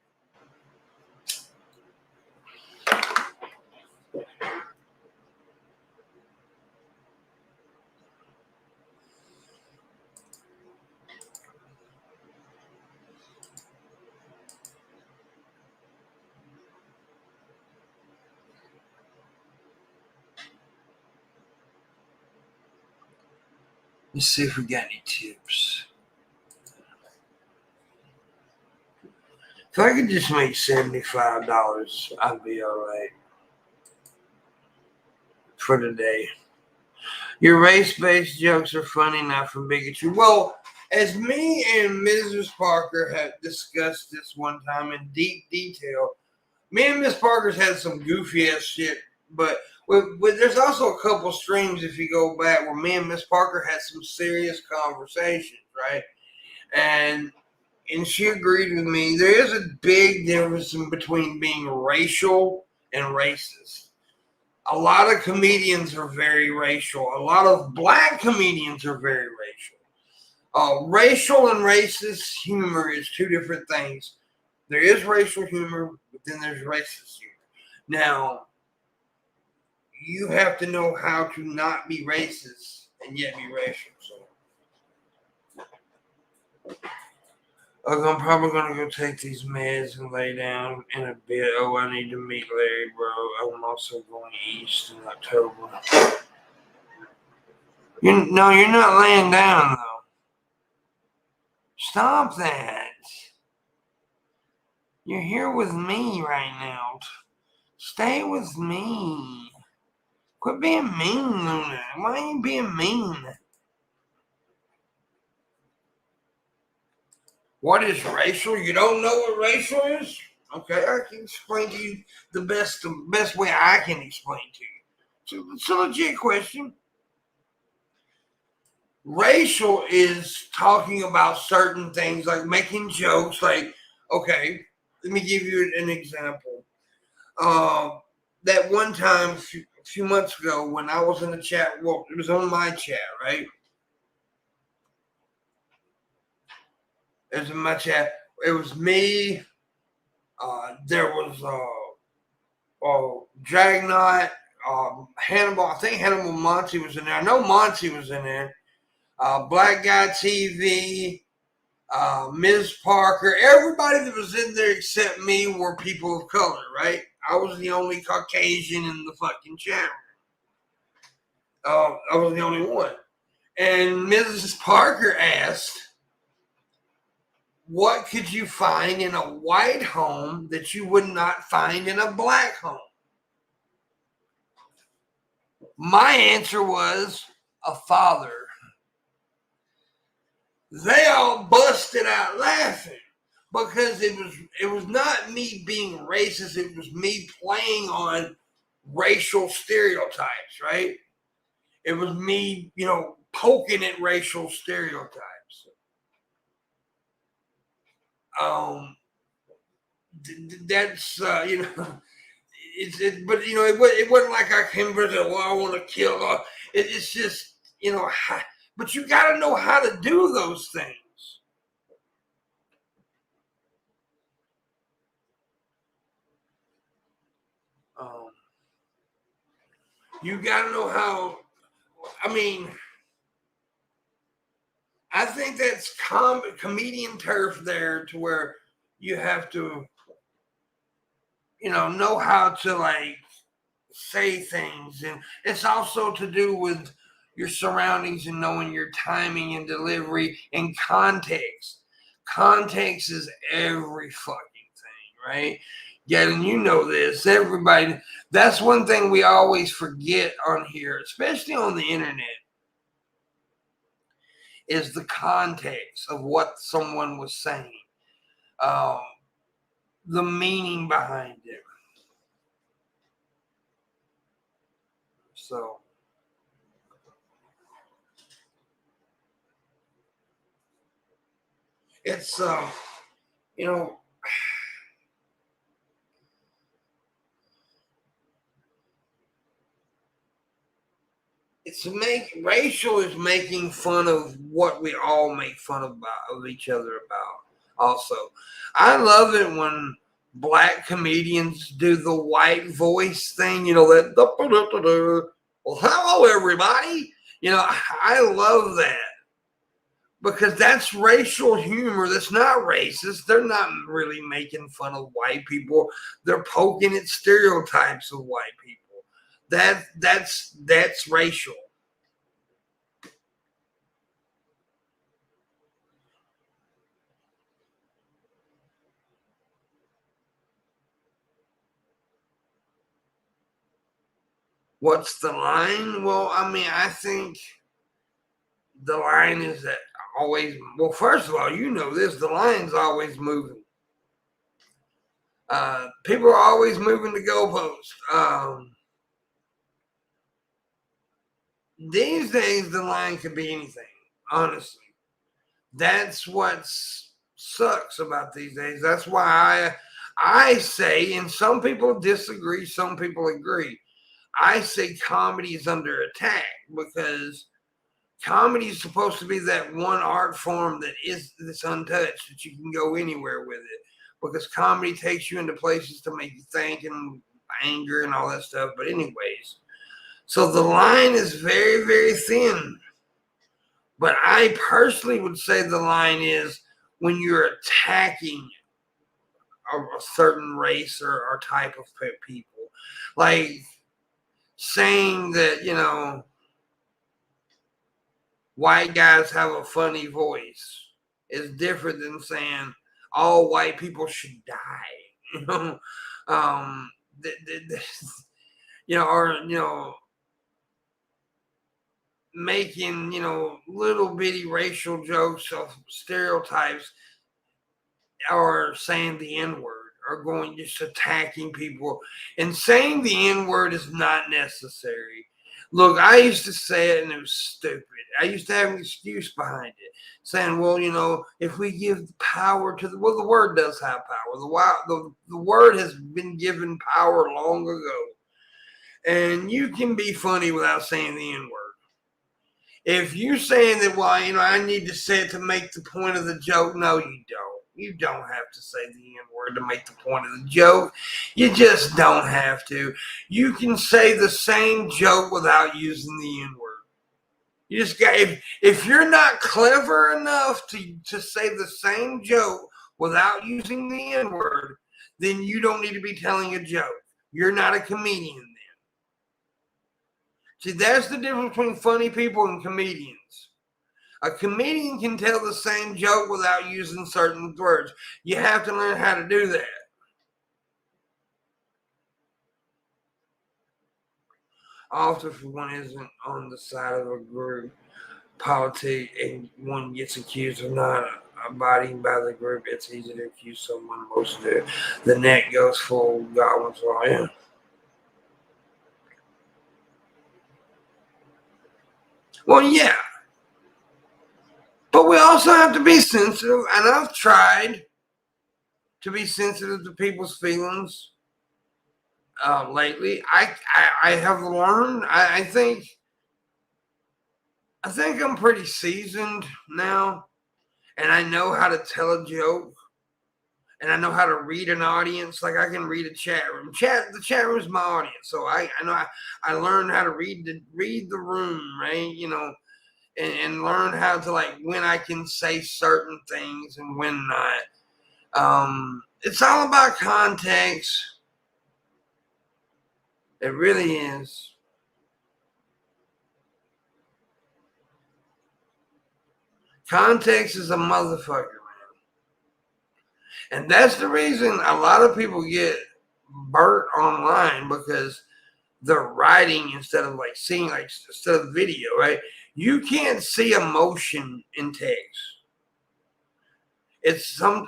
S1: Let's see if we got any tips. If I could just make $75, I'd be all right for the day. Your race-based jokes are funny, not from bigotry. Well, as me and Mrs. Parker had discussed this one time in deep detail, me and Miss Parker's had some goofy-ass shit, but there's also a couple streams, if you go back, where me and Miss Parker had some serious conversations, right? And she agreed with me. There is a big difference between being racial and racist. A lot of comedians are very racial. A lot of black comedians are very racial. Racial and racist humor is two different things. There is racial humor, but then there's racist humor. Now, you have to know how to not be racist and yet be racial. So, I'm probably gonna go take these meds and lay down in a bit. Oh, I need to meet Larry, bro. I'm also going east in October. You're not laying down though. Stop that. You're here with me right now. Stay with me. Quit being mean, Luna. Why are you being mean? What is racial? You don't know what racial is? Okay, I can explain to you the best way I can explain to you. So it's a legit question. Racial is talking about certain things, like making jokes. Like, okay, let me give you an example. That one time a few months ago when I was in the chat, well, it was on my chat, right? It was in my chat. It was me. There was Dragnot, Hannibal. I think Hannibal Monty was in there. I know Monty was in there. Black Guy TV, Ms. Parker. Everybody that was in there except me were people of color, right? I was the only Caucasian in the fucking chat room. I was the only one. And Mrs. Parker asked, what could you find in a white home that you would not find in a black home? My answer was a father. They all busted out laughing because it was not me being racist. It was me playing on racial stereotypes, right? It was me, poking at racial stereotypes. That's but it wasn't like I came over and said, well, I want to kill. It's just, but you got to know how to do those things. You got to know how. I I think that's comedian turf there, to where you have to, know how to like say things, and it's also to do with your surroundings and knowing your timing and delivery and context. Context is every fucking thing, right? Yeah, and you know this, everybody. That's one thing we always forget on here, especially on the internet, is the context of what someone was saying, um, the meaning behind it. So it's you know racial is making fun of what we all make fun of each other about. Also, I love it when black comedians do the white voice thing. That well, hello everybody. I love that, because that's racial humor. That's not racist. They're not really making fun of white people. They're poking at stereotypes of white people. That's racial. What's the line? Well, I mean, I think the line is that always. Well, first of all, you know this. The line's always moving. People are always moving the goalposts. These days, the line could be anything. Honestly, that's what sucks about these days. That's why I say, and some people disagree, some people agree. I say comedy is under attack, because comedy is supposed to be that one art form that's untouched, that you can go anywhere with it, because comedy takes you into places to make you think and anger and all that stuff. But anyways, so the line is very, very thin. But I personally would say the line is when you're attacking a certain race or type of people, like saying that white guys have a funny voice is different than saying all white people should die. Um, or making little bitty racial jokes of stereotypes, or saying the N word, or going just attacking people. And saying the N word is not necessary. Look, I used to say it and it was stupid. I used to have an excuse behind it, saying, well, if we give the power to the word does have power. The word has been given power long ago. And you can be funny without saying the N word. If you're saying that, well, I need to say it to make the point of the joke, no, you don't. You don't have to say the N word to make the point of the joke. You just don't have to. You can say the same joke without using the N word. You just got, if you're not clever enough to say the same joke without using the N word, then you don't need to be telling a joke. You're not a comedian then. See, that's the difference between funny people and comedians. A comedian can tell the same joke without using certain words. You have to learn how to do that. Also, if one isn't on the side of a group politic and one gets accused of not abiding by the group, it's easy to accuse someone. Most of the net goes full Godwin's law. Yeah. Well, yeah. But we also have to be sensitive, and I've tried to be sensitive to people's feelings lately. I have learned. I think I'm pretty seasoned now, and I know how to tell a joke, and I know how to read an audience. Like I can read a chat room. The chat room is my audience, so I know I learned how to read the room, right? and learn how to, like, when I can say certain things and when not. It's all about context. It really is. Context is a motherfucker, man. And that's the reason a lot of people get burnt online, because they're writing instead of like seeing, like instead of video, right? You can't see emotion in text.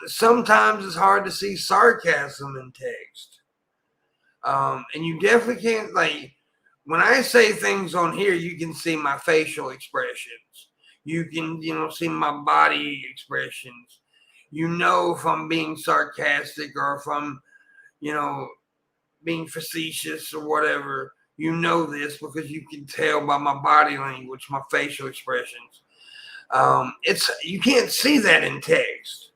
S1: Sometimes it's hard to see sarcasm in text. And you definitely can't, like, when I say things on here, you can see my facial expressions. You can, see my body expressions. If I'm being sarcastic or if I'm, being facetious or whatever. This because you can tell by my body language, my facial expressions. You can't see that in text.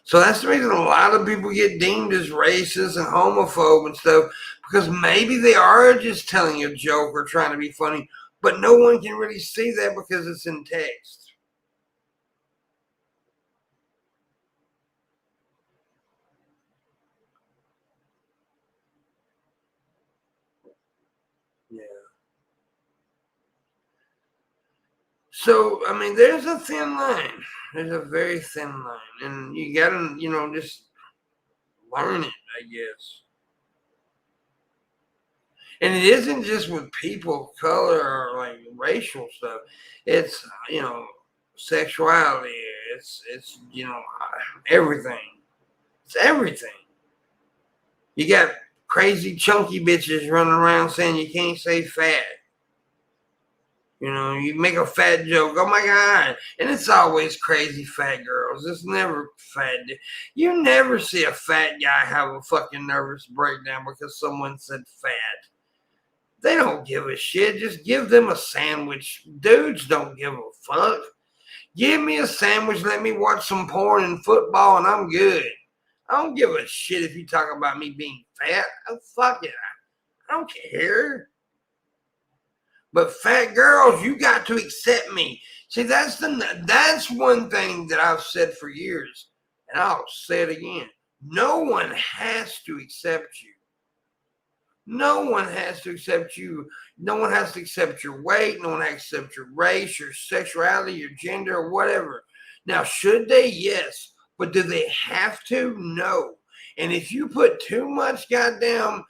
S1: So that's the reason a lot of people get deemed as racist and homophobe and stuff, because maybe they are just telling a joke or trying to be funny, but no one can really see that because it's in text. Yeah. So, I mean, there's a thin line. There's a very thin line. And you gotta, just learn it, I guess. And it isn't just with people of color or like racial stuff. It's, sexuality. It's everything. It's everything. You got crazy chunky bitches running around saying you can't say fat. You make a fat joke. Oh my God. And it's always crazy fat girls. It's never fat. You never see a fat guy have a fucking nervous breakdown because someone said fat. They don't give a shit. Just give them a sandwich. Dudes don't give a fuck. Give me a sandwich. Let me watch some porn and football and I'm good. I don't give a shit if you talk about me being fat. Oh, fuck it. I don't care. But fat girls, you got to accept me. See, that's one thing that I've said for years, and I'll say it again. No one has to accept you. No one has to accept you. No one has to accept your weight. No one has to accept your race, your sexuality, your gender, or whatever. Now, should they? Yes. But do they have to? No. And if you put too much goddamn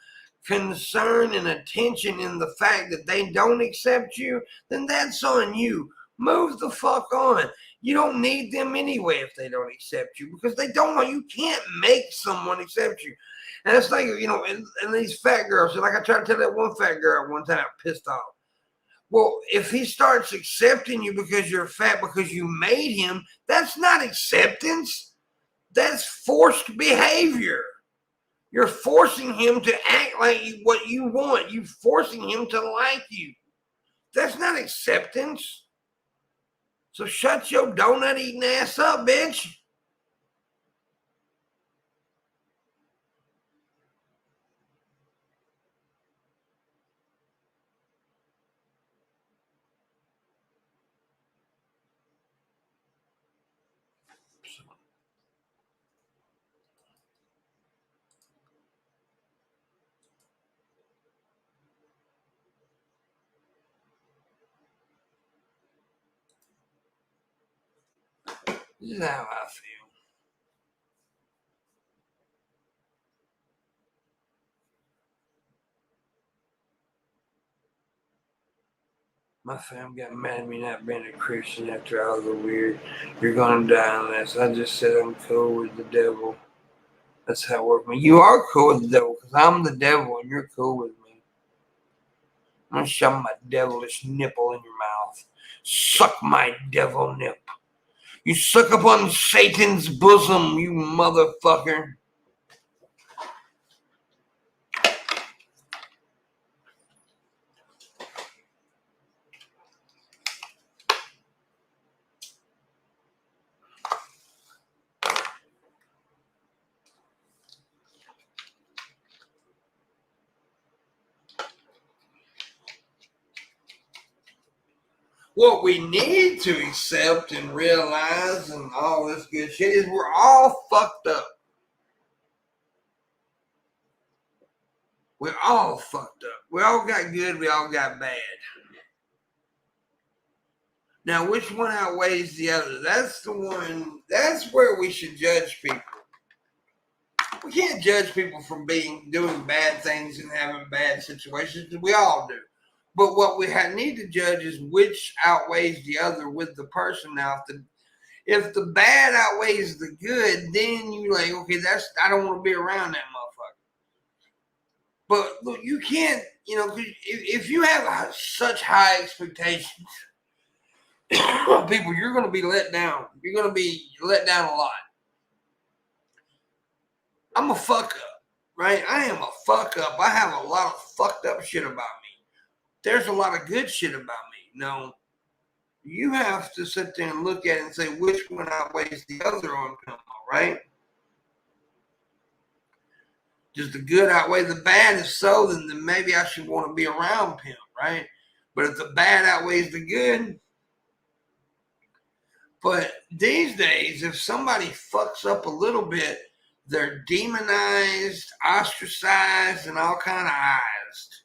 S1: concern and attention in the fact that they don't accept you, then that's on you. Move the fuck on. You don't need them anyway if they don't accept you, because they don't want you. Can't make someone accept you. And it's like, and these fat girls, like I tried to tell that one fat girl one time, I pissed off. Well, if he starts accepting you because you're fat because you made him, that's not acceptance. That's forced behavior. You're forcing him to act like what you want. You're forcing him to like you. That's not acceptance. So shut your donut eating ass up, bitch. This is how I feel. My fam got mad at me not being a Christian after all the weird, you're gonna die unless. I just said I'm cool with the devil. That's how it works. You are cool with the devil because I'm the devil and you're cool with me. I'm gonna shove my devilish nipple in your mouth. Suck my devil nip. You suck upon Satan's bosom, you motherfucker. What we need to accept and realize and all this good shit is we're all fucked up. We're all fucked up. We all got good, we all got bad. Now, which one outweighs the other? That's the one, that's where we should judge people. We can't judge people from doing bad things and having bad situations. We all do. But what we need to judge is which outweighs the other with the person. Now, if the bad outweighs the good, then you like, okay, I don't want to be around that motherfucker. But look, you can't, if you have such high expectations of people, you're going to be let down. You're going to be let down a lot. I'm a fuck up, right? I am a fuck up. I have a lot of fucked up shit about me. There's a lot of good shit about me. No, you have to sit there and look at it and say which one outweighs the other on Pimpmunk, right? Does the good outweigh the bad? If so, then maybe I should want to be around Pimp, right? But if the bad outweighs the good, but these days, if somebody fucks up a little bit, they're demonized, ostracized, and all kind of eyes.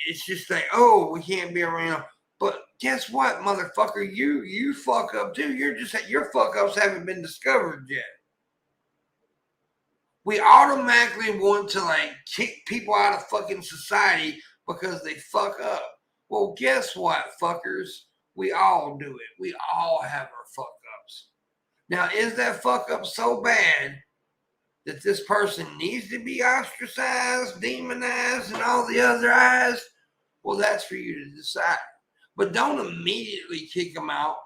S1: It's just like, oh, we can't be around. But guess what, motherfucker? You fuck up too. Your fuck ups haven't been discovered yet. We automatically want to like kick people out of fucking society because they fuck up. Well, guess what, fuckers? We all do it. We all have our fuck ups. Now, is that fuck up so bad that this person needs to be ostracized, demonized, and all the other eyes? Well, that's for you to decide. But don't immediately kick him out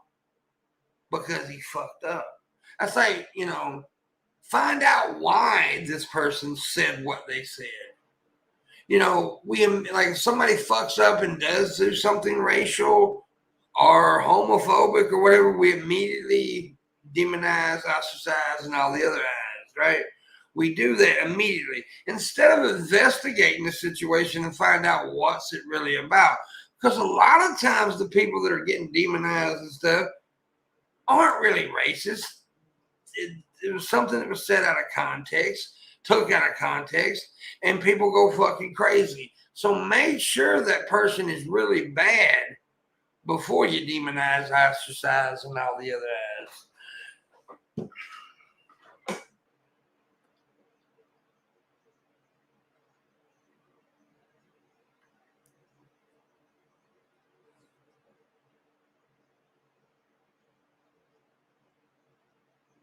S1: because he fucked up. That's like, find out why this person said what they said. If somebody fucks up and does do something racial or homophobic or whatever, we immediately demonize, ostracize, and all the other eyes, right? We do that immediately instead of investigating the situation and find out what's it really about. Because a lot of times the people that are getting demonized and stuff aren't really racist. It was something that was said out of context, took out of context, and people go fucking crazy. So make sure that person is really bad before you demonize, ostracize, and all the other ass.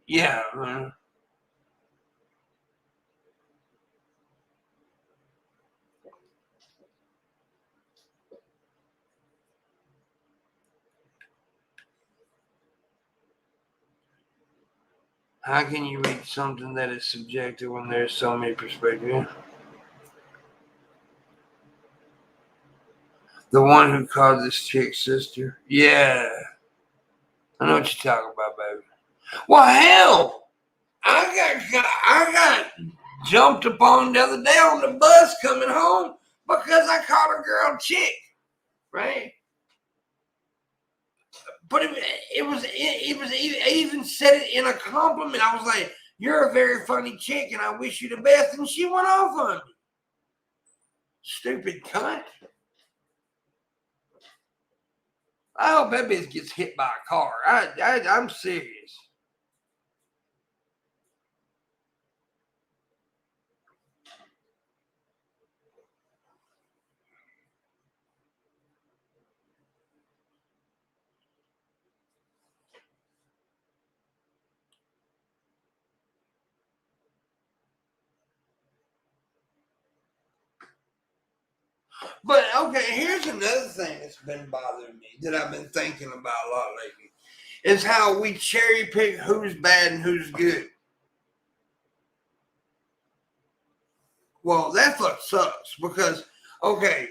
S1: Yeah, man. How can you reach something that is subjective when there's so many perspectives? The one who called this chick sister? Yeah. I know what you're talking about, baby. Well, hell, I got jumped upon the other day on the bus coming home because I called a girl chick, right? But I even said it in a compliment. I was like, "You're a very funny chick, and I wish you the best." And she went off on me. Stupid cunt. I hope that bitch gets hit by a car. I'm serious. But okay, here's another thing that's been bothering me that I've been thinking about a lot lately. Is how we cherry pick who's bad and who's good. Well, that fuck sucks because, okay,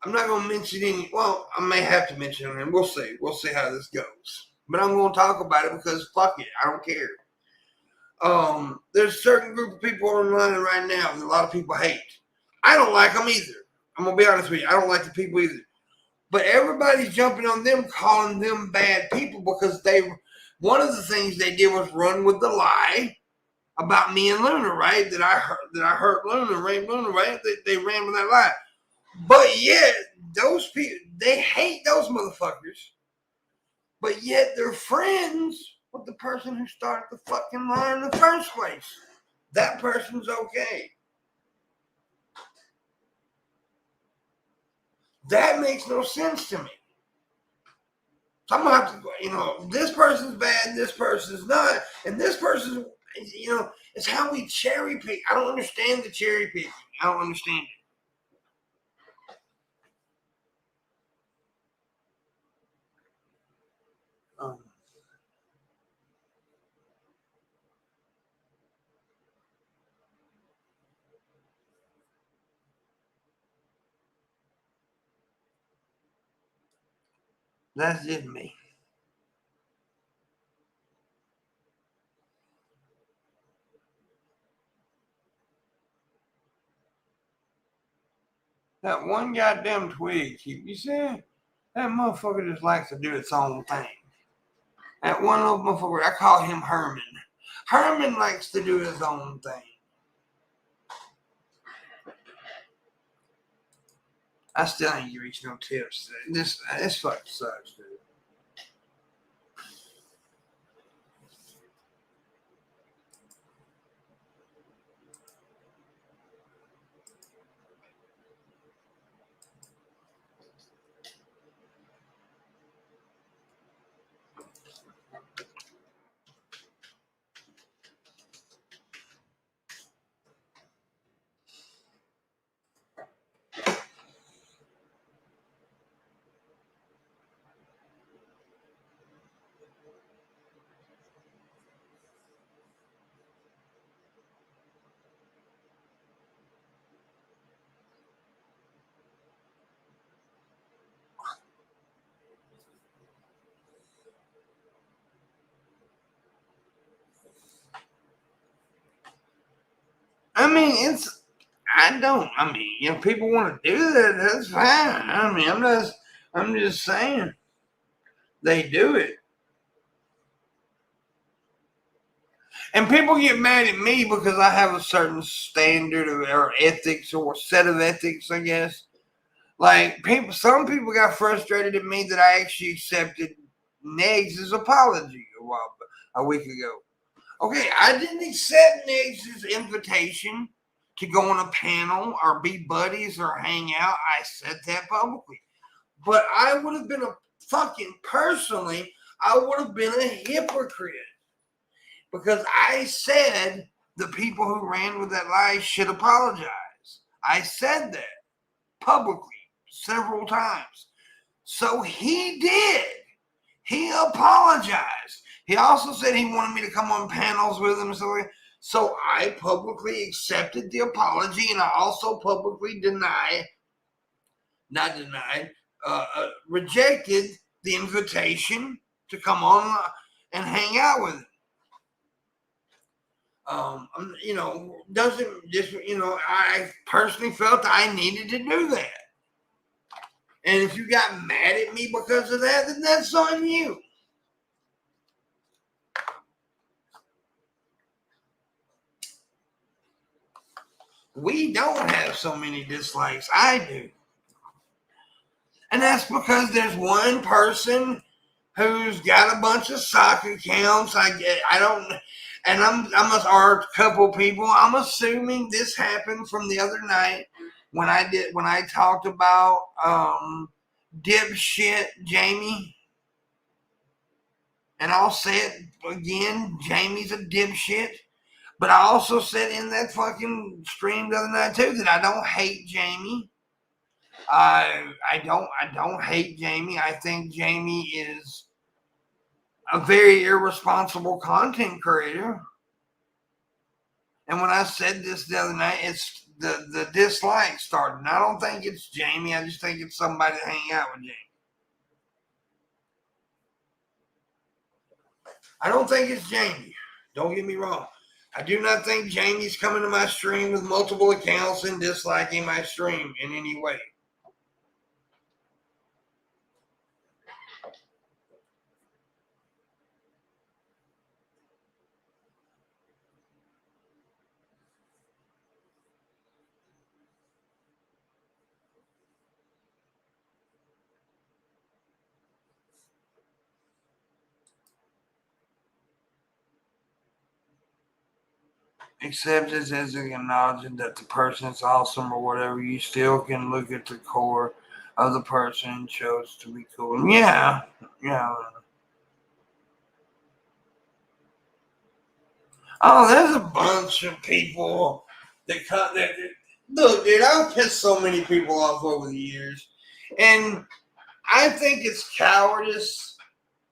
S1: I'm not going to mention any, well, I may have to mention it and we'll see. We'll see how this goes. But I'm going to talk about it because fuck it, I don't care. There's a certain group of people online right now that a lot of people hate. I don't like them either. I'm going to be honest with you. I don't like the people either. But everybody's jumping on them, calling them bad people because one of the things they did was run with the lie about me and Luna, right? That I hurt Luna, raped Luna, right? They ran with that lie. But yet, those people, they hate those motherfuckers. But yet they're friends with the person who started the fucking lie in the first place. That person's okay. That makes no sense to me. So I'm gonna have to, this person's bad, this person's not, and this person's, it's how we cherry pick. I don't understand the cherry picking. I don't understand it. That's just me. That one goddamn twig, you see? That motherfucker just likes to do its own thing. That one little motherfucker, I call him Herman. Herman likes to do his own thing. I still ain't reached no tips. This fucking sucks, dude. I mean, people want to do that, that's fine. I mean, I'm just saying they do it. And people get mad at me because I have a certain standard or ethics or set of ethics, I guess. Like some people got frustrated at me that I actually accepted Negs' apology a week ago. Okay, I didn't accept Negs' invitation to go on a panel or be buddies or hang out. I said that publicly. But I would have been I would have been a hypocrite. Because I said the people who ran with that lie should apologize. I said that publicly several times. So he did. He apologized. He also said he wanted me to come on panels with him. So I publicly accepted the apology, and I also publicly rejected the invitation to come on and hang out with him. I personally felt I needed to do that. And if you got mad at me because of that, then that's on you. We don't have so many dislikes. I do. And that's because there's one person who's got a bunch of sock accounts. Or a couple people. I'm assuming this happened from the other night when I talked about dipshit Jamie. And I'll say it again, Jamie's a dipshit. But I also said in that fucking stream the other night too that I don't hate Jamie. I don't hate Jamie. I think Jamie is a very irresponsible content creator. And when I said this the other night, it's the dislike started. And I don't think it's Jamie. I just think it's somebody to hang out with Jamie. I don't think it's Jamie. Don't get me wrong. I do not think Jamie's coming to my stream with multiple accounts and disliking my stream in any way. acceptance as acknowledging that the person is awesome or whatever. You still can look at the core of the person and chose to be cool. And yeah. Oh, there's a bunch of people that come. Look, dude, I've pissed so many people off over the years, and I think it's cowardice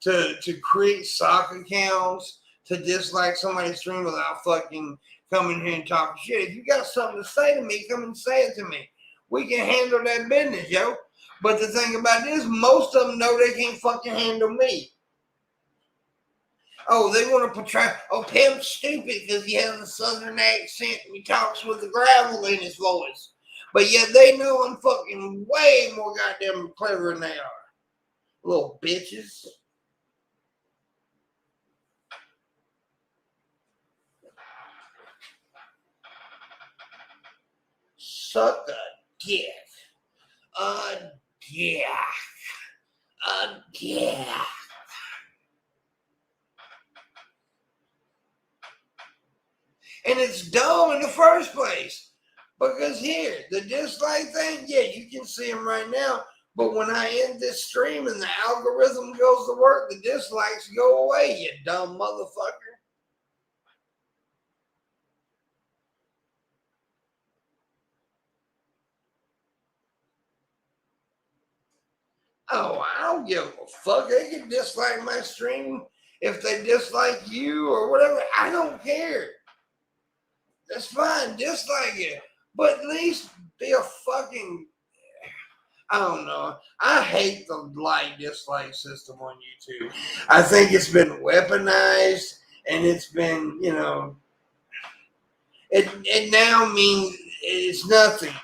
S1: to create sock accounts to dislike somebody's stream without fucking coming here and talking shit. If you got something to say to me, come and say it to me. We can handle that business, yo. But the thing about this, most of them know they can't fucking handle me. Oh, they want to portray, Pimp's stupid because he has a southern accent and he talks with the gravel in his voice. But yet they know I'm fucking way more goddamn clever than they are. Little bitches. Suck a dick. A dick. A dick. And it's dumb in the first place. Because here, the dislike thing, yeah, you can see them right now. But when I end this stream and the algorithm goes to work, the dislikes go away, you dumb motherfucker. Oh, I don't give a fuck. They can dislike my stream if they dislike you or whatever. I don't care. That's fine. Dislike it. But at least be a fucking... I don't know. I hate the like-dislike system on YouTube. I think it's been weaponized and it's been, it now means it's nothing.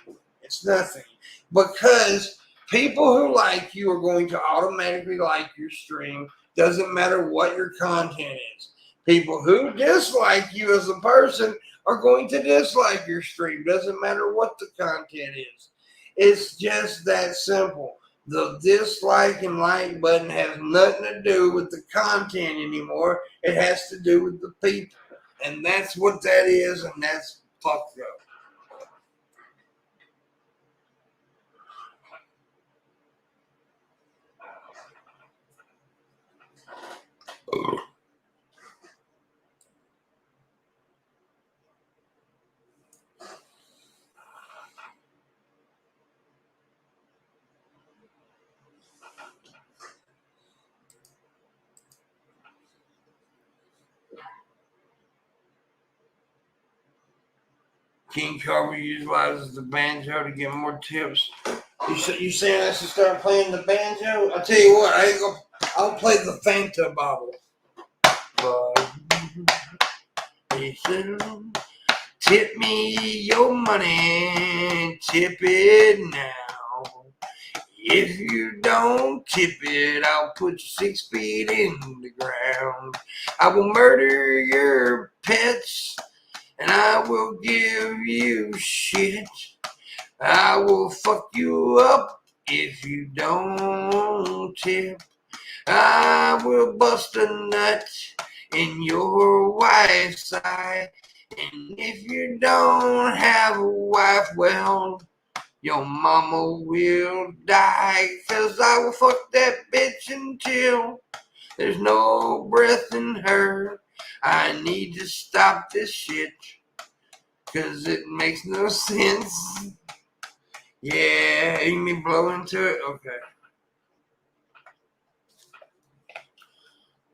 S1: It's nothing. Because people who like you are going to automatically like your stream. Doesn't matter what your content is. People who dislike you as a person are going to dislike your stream. Doesn't matter what the content is. It's just that simple. The dislike and like button has nothing to do with the content anymore. It has to do with the people. And that's what that is, and that's fucked up. King Cobra utilizes the banjo to get more tips. You saying I should start playing the banjo? I'll tell you what, I'll play the Fanta bottle. Tip me your money, tip it now. If you don't tip it, I'll put you 6 feet in the ground. I will murder your pets, and I will give you shit. I will fuck you up if you don't tip. I will bust a nut in your wife's eye. And if you don't have a wife, well, your mama will die. 'Cause I will fuck that bitch until there's no breath in her. I need to stop this shit, 'cause it makes no sense. Yeah, you mean blow into it? Okay.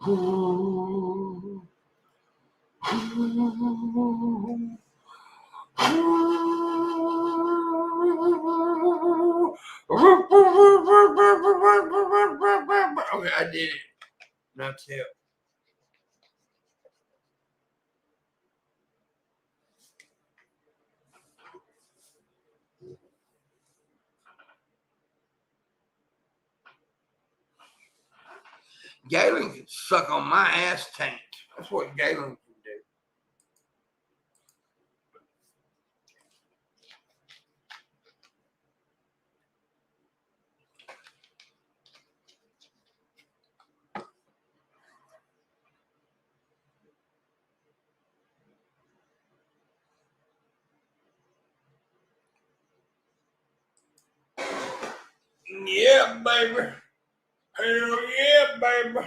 S1: Ooh. Ooh. Okay, I did it. Now tip. Galen can suck on my ass tank. That's what Galen can do. Yeah, baby. Hell yeah, baby.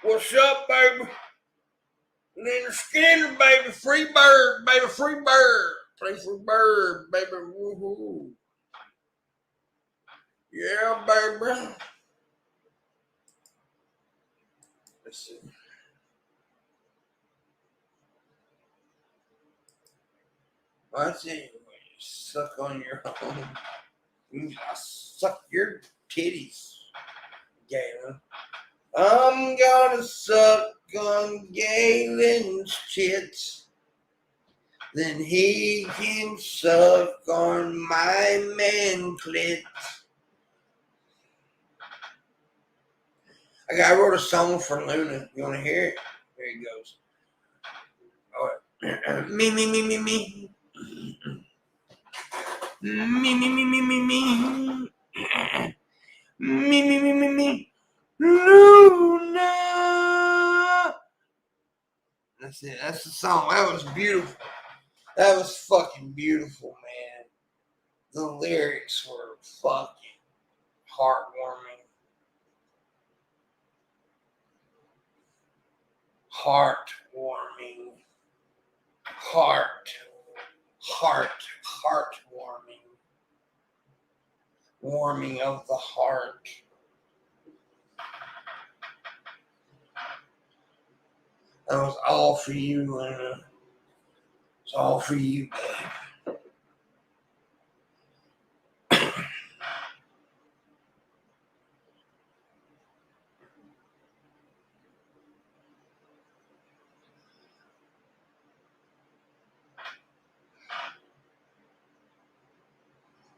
S1: What's up, baby? Leonard Skinner, baby. Free bird, baby. Free bird. Play free bird, baby. Woohoo. Yeah, baby. Let's see. I see you suck on your own. I suck your titties, Galen. I'm gonna suck on Galen's tits. Then he can suck on my man clit. I wrote a song for Luna. You wanna hear it? Here it goes. All right. Me, me, me, me, me. Me, me, me, me, me, me. Me, me, me, me, me. Luna. That's it. That's the song. That was beautiful. That was fucking beautiful, man. The lyrics were fucking heartwarming. Heartwarming. Heartwarming. Warming of the heart. That was all for you, Luna. It's all for you, babe.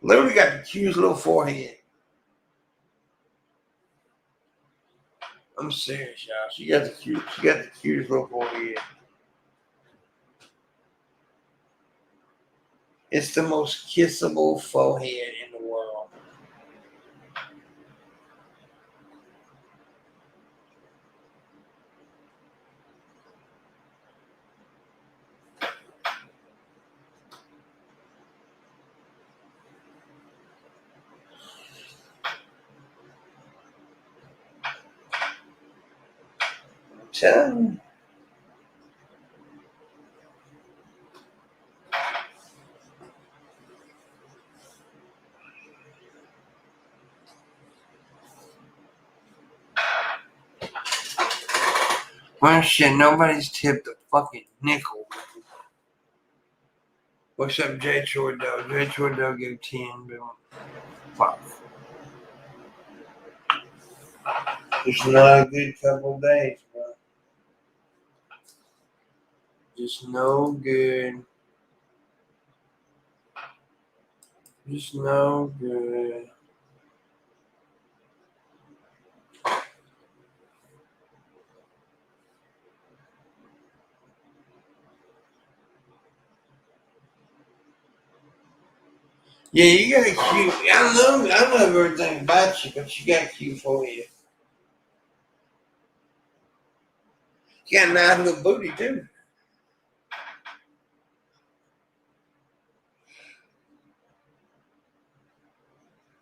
S1: Luna got the cutest little forehead. I'm serious, y'all. She got the cutest little forehead. It's the most kissable forehead in the world. I'm telling you. Well, shit, nobody's tipped a fucking nickel. What's up, Jay Chordo? Jay Chordo gave 10, but fuck. Just not a good couple days, bro. Just no good. Just no good. Yeah, you got a cute. I love everything about you, but you got a cute forehead. You got a nice little booty too.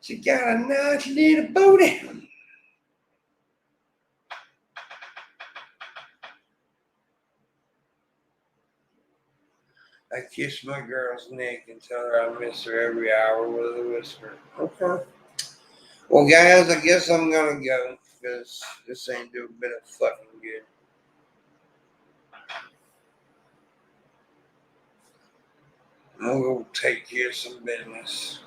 S1: She got a nice little booty. I kiss my girl's neck and tell her I miss her every hour with a whisper. Okay. Well, guys, I guess I'm gonna go because this ain't doing a bit of fucking good. I'm gonna go take care of some business.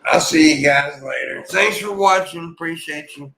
S1: I'll see you guys later. Thanks for watching. Appreciate you.